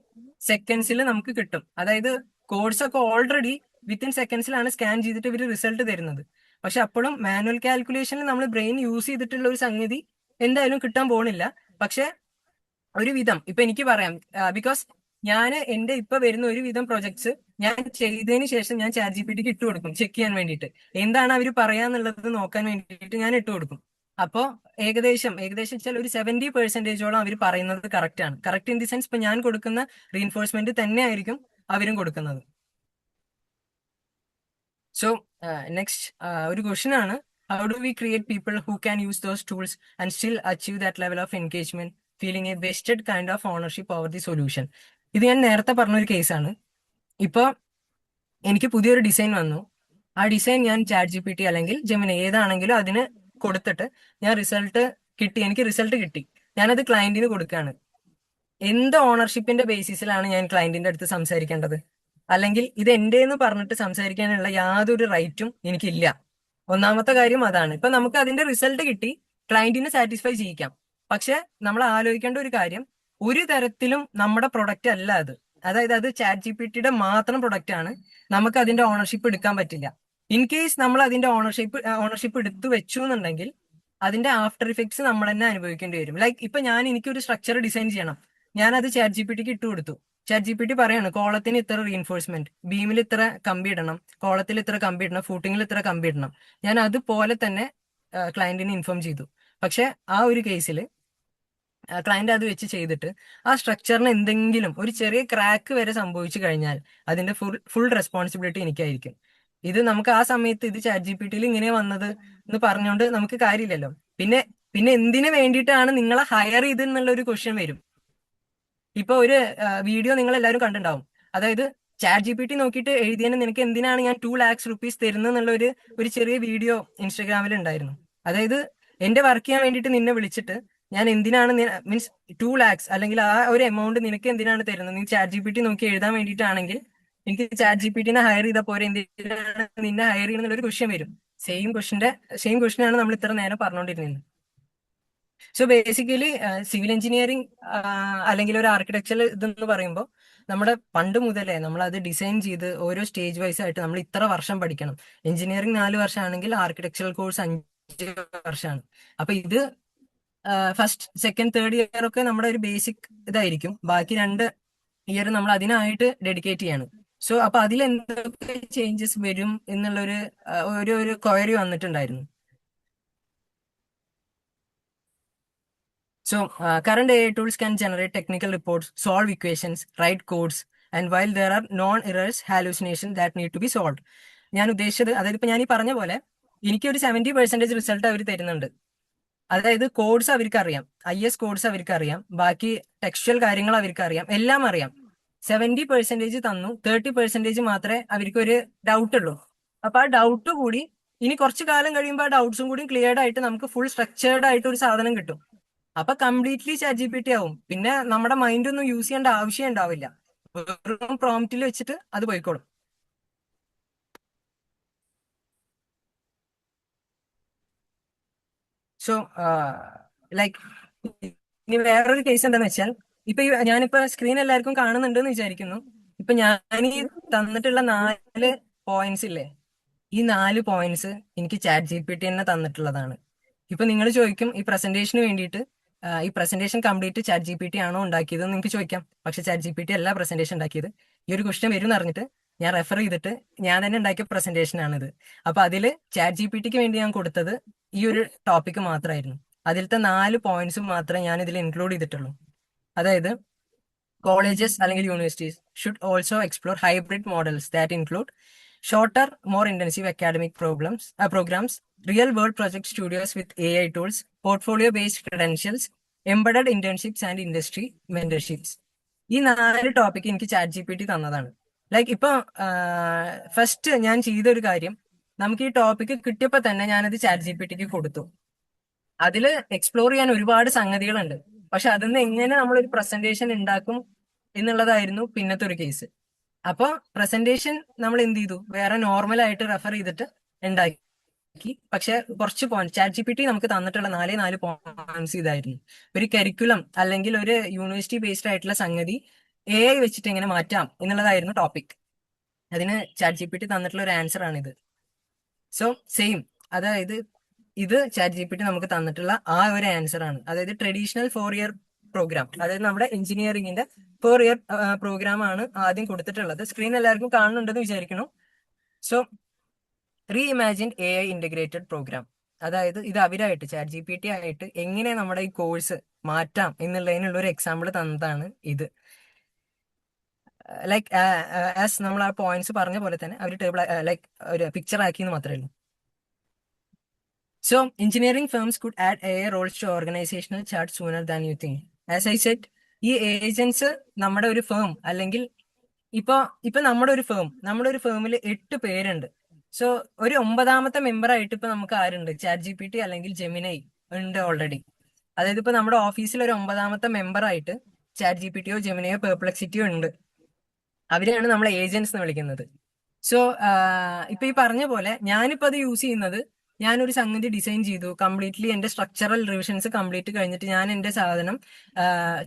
സെക്കൻഡ്സിൽ നമുക്ക് കിട്ടും. അതായത് കോഴ്സ് ഒക്കെ ഓൾറെഡി വിത്തിൻ സെക്കൻഡ്സിലാണ് സ്കാൻ ചെയ്തിട്ട് ഇവർ റിസൾട്ട് തരുന്നത്. പക്ഷെ അപ്പോഴും മാനുവൽ കാൽക്കുലേഷനിൽ നമ്മൾ ബ്രെയിൻ യൂസ് ചെയ്തിട്ടുള്ള ഒരു സംഗതി എന്തായാലും കിട്ടാൻ പോണില്ല. പക്ഷെ ഒരുവിധം ഇപ്പൊ എനിക്ക് പറയാം, ബിക്കോസ് ഞാൻ എന്റെ ഇപ്പൊ വരുന്ന ഒരുവിധം പ്രൊജക്ട്സ് ഞാൻ ചെയ്തതിന് ശേഷം ഞാൻ ChatGPT-ക്ക് ഇട്ട് കൊടുക്കും ചെക്ക് ചെയ്യാൻ വേണ്ടിയിട്ട്, എന്താണ് അവർ പറയാന്നുള്ളത് നോക്കാൻ വേണ്ടിയിട്ട് ഞാൻ ഇട്ട് കൊടുക്കും. അപ്പോ ഏകദേശം വെച്ചാൽ ഒരു 70% അവർ പറയുന്നത് കറക്റ്റ് ആണ്. കറക്റ്റ് ഇൻ ദി സെൻസ് ഇപ്പൊ ഞാൻ കൊടുക്കുന്ന റീഇൻഫോഴ്സ്മെന്റ് തന്നെ ആയിരിക്കും അവരും കൊടുക്കുന്നത്. സോ നെക്സ്റ്റ് ഒരു ക്വസ്റ്റ്യൻ ആണ്, how do we create people who can use those tools and still achieve that level of engagement, feeling A vested kind of ownership over the solution. ഇത് ഞാൻ നേരത്തെ പറഞ്ഞൊരു കേസാണ്. ഇപ്പൊ എനിക്ക് പുതിയൊരു ഡിസൈൻ വന്നു, ആ ഡിസൈൻ ഞാൻ ChatGPT അല്ലെങ്കിൽ ജെമിനി ഏതാണെങ്കിലും അതിന് കൊടുത്തിട്ട് എനിക്ക് റിസൾട്ട് കിട്ടി, ഞാനത് ക്ലയന്റിന് കൊടുക്കുകയാണ്. എന്ത് ഓണർഷിപ്പിന്റെ ബേസിസിലാണ് ഞാൻ ക്ലയന്റിന്റെ അടുത്ത് സംസാരിക്കേണ്ടത്? അല്ലെങ്കിൽ ഇത് എന്റെ എന്ന് പറഞ്ഞിട്ട് സംസാരിക്കാനുള്ള യാതൊരു റൈറ്റും എനിക്കില്ല. ഒന്നാമത്തെ കാര്യം അതാണ്. ഇപ്പൊ നമുക്ക് അതിന്റെ റിസൾട്ട് കിട്ടി, ക്ലയന്റിനെ സാറ്റിസ്ഫൈ ചെയ്യിക്കാം. പക്ഷെ നമ്മൾ ആലോചിക്കേണ്ട ഒരു കാര്യം, ഒരു തരത്തിലും നമ്മുടെ പ്രൊഡക്റ്റ് അല്ല അത്. അതായത് അത് ChatGPT-യുടെ മാത്രം പ്രൊഡക്റ്റ് ആണ്, നമുക്ക് അതിന്റെ ഓണർഷിപ്പ് എടുക്കാൻ പറ്റില്ല. ഇൻ കേസ് നമ്മൾ അതിന്റെ ഓണർഷിപ്പ് എടുത്തു വെച്ചു എന്നുണ്ടെങ്കിൽ അതിന്റെ ആഫ്റ്റർ ഇഫക്ട്സ് നമ്മൾ തന്നെ അനുഭവിക്കേണ്ടി വരും. ലൈക്ക് ഇപ്പൊ എനിക്കൊരു സ്ട്രക്ചർ ഡിസൈൻ ചെയ്യണം, ഞാൻ അത് ChatGPT-ക്ക് ഇട്ട് കൊടുത്തു. ChatGPT പറയാണ് കോളത്തിന് ഇത്ര റീഇൻഫോഴ്സ്മെന്റ്, ബീമിൽ ഇത്ര കമ്പി ഇടണം, കോളത്തിൽ ഇത്ര കമ്പി ഇടണം, ഫൂട്ടിങ്ങിൽ ഇത്ര കമ്പി ഇടണം. ഞാൻ അതുപോലെ തന്നെ ക്ലയന്റിനെ ഇൻഫോം ചെയ്തു. പക്ഷെ ആ ഒരു കേസിൽ ക്ലയന്റ് അത് വെച്ച് ചെയ്തിട്ട് ആ സ്ട്രക്ചറിന് എന്തെങ്കിലും ഒരു ചെറിയ ക്രാക്ക് വരെ സംഭവിച്ചു കഴിഞ്ഞാൽ അതിന്റെ ഫുൾ റെസ്പോൺസിബിലിറ്റി എനിക്കായിരിക്കും. ഇത് നമുക്ക് ആ സമയത്ത് ഇത് ChatGPT-യിൽ ഇങ്ങനെ വന്നത് എന്ന് പറഞ്ഞുകൊണ്ട് നമുക്ക് കാര്യമില്ലല്ലോ. പിന്നെ എന്തിനു വേണ്ടിയിട്ടാണ് നിങ്ങളെ ഹയർ ചെയ്തെന്നുള്ള ഒരു ക്വസ്റ്റ്യൻ വരും. ഇപ്പൊ ഒരു വീഡിയോ നിങ്ങൾ എല്ലാവരും കണ്ടിട്ടുണ്ടാവും, അതായത് ChatGPT നോക്കിയിട്ട് എഴുതിയതിന് നിനക്ക് എന്തിനാണ് ഞാൻ 2 lakhs rupees തരുന്നുള്ള ഒരു ചെറിയ വീഡിയോ ഇൻസ്റ്റാഗ്രാമിൽ ഉണ്ടായിരുന്നു. അതായത് എന്റെ വർക്ക് ചെയ്യാൻ വേണ്ടിയിട്ട് നിന്നെ വിളിച്ചിട്ട് ഞാൻ എന്തിനാണ് മീൻസ് 2 lakhs അല്ലെങ്കിൽ ആ ഒരു എമൗണ്ട് നിനക്ക് എന്തിനാണ് തരുന്നത്? നീ ChatGPT നോക്കി എഴുതാൻ വേണ്ടിയിട്ടാണെങ്കിൽ എനിക്ക് ChatGPT-നെ ഹയർ ചെയ്താൽ പോരെ, എന്തിനാണ് നിന്നെ ഹയർ ചെയ്യുന്നുള്ള ഒരു ക്വസ്റ്റ്യൻ വരും. സെയിം ക്വസ്റ്റ്യൻ ആണ് നമ്മൾ ഇത്ര നേരം പറഞ്ഞുകൊണ്ടിരുന്നത്. സോ ബേസിക്കലി സിവിൽ എഞ്ചിനീയറിംഗ് അല്ലെങ്കിൽ ഒരു ആർക്കിടെക്ചർ ഇതെന്ന് പറയുമ്പോൾ നമ്മുടെ പണ്ട് മുതലേ നമ്മൾ അത് ഡിസൈൻ ചെയ്ത് ഓരോ സ്റ്റേജ് വൈസ് ആയിട്ട് നമ്മൾ ഇത്ര വർഷം പഠിക്കണം. എഞ്ചിനീയറിംഗ് 4 വർഷമാണെങ്കിൽ ആർക്കിടെക്ചറൽ കോഴ്സ് 5 വർഷമാണ്. അപ്പൊ ഇത് ഫസ്റ്റ് സെക്കൻഡ് തേർഡ് ഇയർ ഒക്കെ നമ്മുടെ ഒരു ബേസിക് ഇതായിരിക്കും, ബാക്കി 2 ഇയർ നമ്മൾ അതിനായിട്ട് ഡെഡിക്കേറ്റ് ചെയ്യാണ്. സോ അപ്പൊ അതിൽ എന്തൊക്കെ ചേഞ്ചസ് വരും എന്നുള്ളൊരു ഒരു ക്വയറി വന്നിട്ടുണ്ടായിരുന്നു. So, current AI tools can generate technical reports, solve equations, write codes, and while there are non-errors, hallucinations that need to be solved. ഞാൻ ഉദ്ദേശിച്ചത്, അതായത് ഇപ്പൊ ഞാൻ ഈ പറഞ്ഞ പോലെ എനിക്കൊരു 70% റിസൾട്ട് അവർ തരുന്നുണ്ട്. അതായത് കോഡ്സ് അവർക്ക് അറിയാം, IS കോഡ്സ് അവർക്ക് അറിയാം, ബാക്കി ടെക്സ്ച്വൽ കാര്യങ്ങൾ അവർക്ക് അറിയാം, എല്ലാം അറിയാം. 70% തന്നു, 30% മാത്രമേ അവർക്ക് ഒരു ഡൗട്ട് ഉള്ളൂ. അപ്പൊ ആ ഡൗട്ട് കൂടി ഇനി കുറച്ചു കാലം കഴിയുമ്പോൾ ആ ഡൗട്ട്സും കൂടി ക്ലിയർഡ് ആയിട്ട് നമുക്ക് ഫുൾ സ്ട്രക്ചേർഡ് ആയിട്ട് ഒരു സാധനം കിട്ടും. അപ്പൊ കംപ്ലീറ്റ്ലി ChatGPT ആവും. പിന്നെ നമ്മുടെ മൈൻഡ് ഒന്നും യൂസ് ചെയ്യേണ്ട ആവശ്യം ഉണ്ടാവില്ല, വെറും പ്രോംപ്റ്റിൽ വെച്ചിട്ട് അത് പോയിക്കോളും. സോ ലൈക്ക് ഇനി വേറൊരു കേസ് എന്താന്ന് വെച്ചാൽ, ഇപ്പൊ ഞാനിപ്പോ സ്ക്രീൻ എല്ലാവർക്കും കാണുന്നുണ്ടെന്ന് വിചാരിക്കുന്നു. ഇപ്പൊ ഞാൻ ഈ തന്നിട്ടുള്ള 4 പോയിന്റ്സ് ഇല്ലേ, ഈ 4 പോയിന്റ്സ് എനിക്ക് ChatGPT തന്നെ തന്നിട്ടുള്ളതാണ്. ഇപ്പൊ നിങ്ങൾ ചോദിക്കും ഈ പ്രസന്റേഷന് വേണ്ടിയിട്ട് ഈ പ്രസന്റേഷൻ കംപ്ലീറ്റ് ChatGPT ആണോ ഉണ്ടാക്കിയത് എന്ന് നിങ്ങൾക്ക് ചോദിക്കാം. പക്ഷെ ChatGPT അല്ല പ്രസന്റേഷൻ ഉണ്ടാക്കിയത്. ഈ ഒരു ക്വസ്റ്റ്യൻ വരും അറിഞ്ഞിട്ട് ഞാൻ റെഫർ ചെയ്തിട്ട് ഞാൻ തന്നെ ഉണ്ടാക്കിയ പ്രസന്റേഷൻ ആണിത്. അപ്പൊ അതില് ChatGPT-ക്ക് വേണ്ടി ഞാൻ കൊടുത്തത് ഈ ഒരു ടോപ്പിക് മാത്രമായിരുന്നു. അതിലത്തെ 4 പോയിന്റ്സ് മാത്രമേ ഞാൻ ഇതിൽ ഇൻക്ലൂഡ് ചെയ്തിട്ടുള്ളൂ. അതായത് colleges അല്ലെങ്കിൽ universities should also explore hybrid models that include shorter, more intensive academic programs, real-world project studios with AI tools, portfolio-based credentials, embedded internships and industry mentorships. ഈ 4 ടോപ്പിക് എനിക്ക് ചാറ്റ് ജി പി ടി തന്നതാണ്. Like ഇപ്പൊ first ഞാൻ ചെയ്തൊരു കാര്യം, നമുക്ക് ഈ topic കിട്ടിയപ്പോൾ തന്നെ ഞാനത് ചാറ്റ് ജി പി ടിക്ക് കൊടുത്തു. അതിൽ എക്സ്പ്ലോർ ചെയ്യാൻ ഒരുപാട് സംഗതികളുണ്ട്. പക്ഷെ അതിന്ന് എങ്ങനെ നമ്മളൊരു പ്രസന്റേഷൻ ഉണ്ടാക്കും എന്നുള്ളതായിരുന്നു പിന്നത്തെ ഒരു കേസ്. അപ്പൊ പ്രസന്റേഷൻ നമ്മൾ എന്ത് ചെയ്തു, വേറെ നോർമൽ ആയിട്ട് റെഫർ ചെയ്തിട്ട് ഉണ്ടാക്കി. പക്ഷെ കുറച്ച് point chat G P T നമുക്ക് തന്നിട്ടുള്ള 4 പോയിന്റ്സ് ഇതായിരുന്നു. ഒരു കരിക്കുലം അല്ലെങ്കിൽ ഒരു യൂണിവേഴ്സിറ്റി ബേസ്ഡ് ആയിട്ടുള്ള സംഗതി AI വെച്ചിട്ട് എങ്ങനെ മാറ്റാം എന്നുള്ളതായിരുന്നു ടോപ്പിക്. അതിന് ചാറ്റ് ജി പി ടി തന്നിട്ടുള്ള ഒരു ആൻസർ ആണിത്. സോ സെയിം, അതായത് ഇത് ചാറ്റ് ജി പി ടി നമുക്ക് തന്നിട്ടുള്ള ആ ഒരു ആൻസർ ആണ്. അതായത് ട്രഡീഷണൽ 4-year പ്രോഗ്രാം, അതായത് നമ്മുടെ എഞ്ചിനീയറിംഗിന്റെ 4-year പ്രോഗ്രാം ആണ് ആദ്യം കൊടുത്തിട്ടുള്ളത്. സ്ക്രീൻ എല്ലാവർക്കും കാണുന്നുണ്ടെന്ന് വിചാരിക്കുന്നു. സോ റീഇമാജിൻഡ് AI ഇന്റഗ്രേറ്റഡ് പ്രോഗ്രാം, അതായത് ഇത് അവരായിട്ട് ചാറ്റ് ജി പി ടി ആയിട്ട് എങ്ങനെ നമ്മുടെ ഈ കോഴ്സ് മാറ്റാം എന്നുള്ളതിനുള്ള ഒരു എക്സാമ്പിൾ തന്നതാണ് ഇത്. ലൈക്ക് ആസ് നമ്മൾ ആ പോയിന്റ്സ് പറഞ്ഞ പോലെ തന്നെ അവർ ടേബിൾ ലൈക്ക് ഒരു പിക്ചർ ആക്കിയെന്ന് മാത്രമേ ഉള്ളൂ. So, engineering firms could add AI roles to organizational chart sooner than you think. As I said, ഈ ഏജൻസ് നമ്മുടെ ഒരു ഫേം അല്ലെങ്കിൽ ഇപ്പൊ നമ്മുടെ ഒരു ഫേമിൽ 8 പേരുണ്ട്. സോ ഒരു 9ാമത്തെ മെമ്പർ ആയിട്ട് ഇപ്പൊ നമുക്ക് ആരുണ്ട്, ചാറ്റ് ജി പി ടി അല്ലെങ്കിൽ ജെമിനൈ ഉണ്ട് ഓൾറെഡി. അതായത് ഇപ്പൊ നമ്മുടെ ഓഫീസിൽ ഒരു 9ാമത്തെ മെമ്പർ ആയിട്ട് ചാറ്റ് ജി പി ടിയോ ജെമിനയോ പെർപ്ലക്സിറ്റിയോ ഉണ്ട്. അവരെയാണ് നമ്മൾ ഏജൻസ് എന്ന് വിളിക്കുന്നത്. സോ ഇപ്പൊ ഈ പറഞ്ഞ പോലെ ഞാനിപ്പോ അത് യൂസ് ചെയ്യുന്നത്, ഞാനൊരു സംഗതി ഡിസൈൻ ചെയ്തു, കംപ്ലീറ്റ്ലി എന്റെ സ്ട്രക്ചറൽ റിവിഷൻസ് കംപ്ലീറ്റ് കഴിഞ്ഞിട്ട് ഞാൻ എന്റെ സാധനം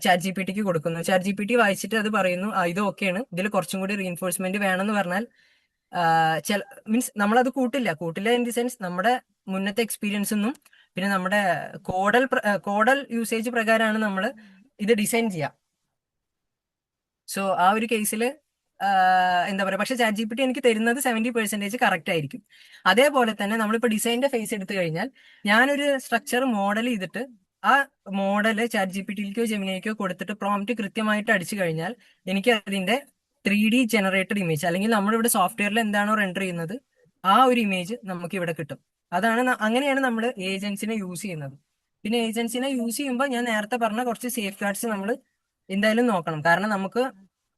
ചാറ്റ് ജി പി ടിക്ക് കൊടുക്കുന്നു. ചാറ്റ് ജി പി ടി വായിച്ചിട്ട് അത് പറയുന്നു ഇത് ഓക്കെയാണ്, ഇതിൽ കുറച്ചും കൂടി റീഇൻഫോഴ്സ്മെന്റ് വേണമെന്ന് പറഞ്ഞാൽ മീൻസ് നമ്മളത് കൂട്ടില്ല ഇൻ ദി സെൻസ് നമ്മുടെ മുന്നത്തെ എക്സ്പീരിയൻസ് ഒന്നും പിന്നെ നമ്മുടെ കോഡൽ യൂസേജ് പ്രകാരമാണ് നമ്മൾ ഇത് ഡിസൈൻ ചെയ്യുക. സോ ആ ഒരു കേസിൽ എന്താ പറയുക, പക്ഷെ ചാറ്റ് ജി പി ടി എനിക്ക് തരുന്നത് 70% കറക്റ്റ് ആയിരിക്കും. അതേപോലെ തന്നെ നമ്മളിപ്പോൾ ഡിസൈനിന്റെ ഫേസ് എടുത്തു കഴിഞ്ഞാൽ ഞാനൊരു സ്ട്രക്ചർ മോഡൽ ചെയ്തിട്ട് ആ മോഡല് ചാറ്റ് ജി പി ടിയിലേക്കോ ജെമിനിക്കോ കൊടുത്തിട്ട് പ്രോംപ്റ്റ് കൃത്യമായിട്ട് അടിച്ചു കഴിഞ്ഞാൽ എനിക്ക് അതിന്റെ 3D ജനറേറ്റഡ് ഇമേജ് അല്ലെങ്കിൽ നമ്മളിവിടെ സോഫ്റ്റ്വെയറിൽ എന്താണോ റെൻഡർ ചെയ്യുന്നത് ആ ഒരു ഇമേജ് നമുക്ക് ഇവിടെ കിട്ടും. അങ്ങനെയാണ് നമ്മൾ ഏജൻസിനെ യൂസ് ചെയ്യുന്നത്. പിന്നെ ഏജൻസിനെ യൂസ് ചെയ്യുമ്പോൾ ഞാൻ നേരത്തെ പറഞ്ഞ കുറച്ച് സേഫ് ഗാർഡ്സ് നമ്മൾ എന്തായാലും നോക്കണം. കാരണം നമുക്ക്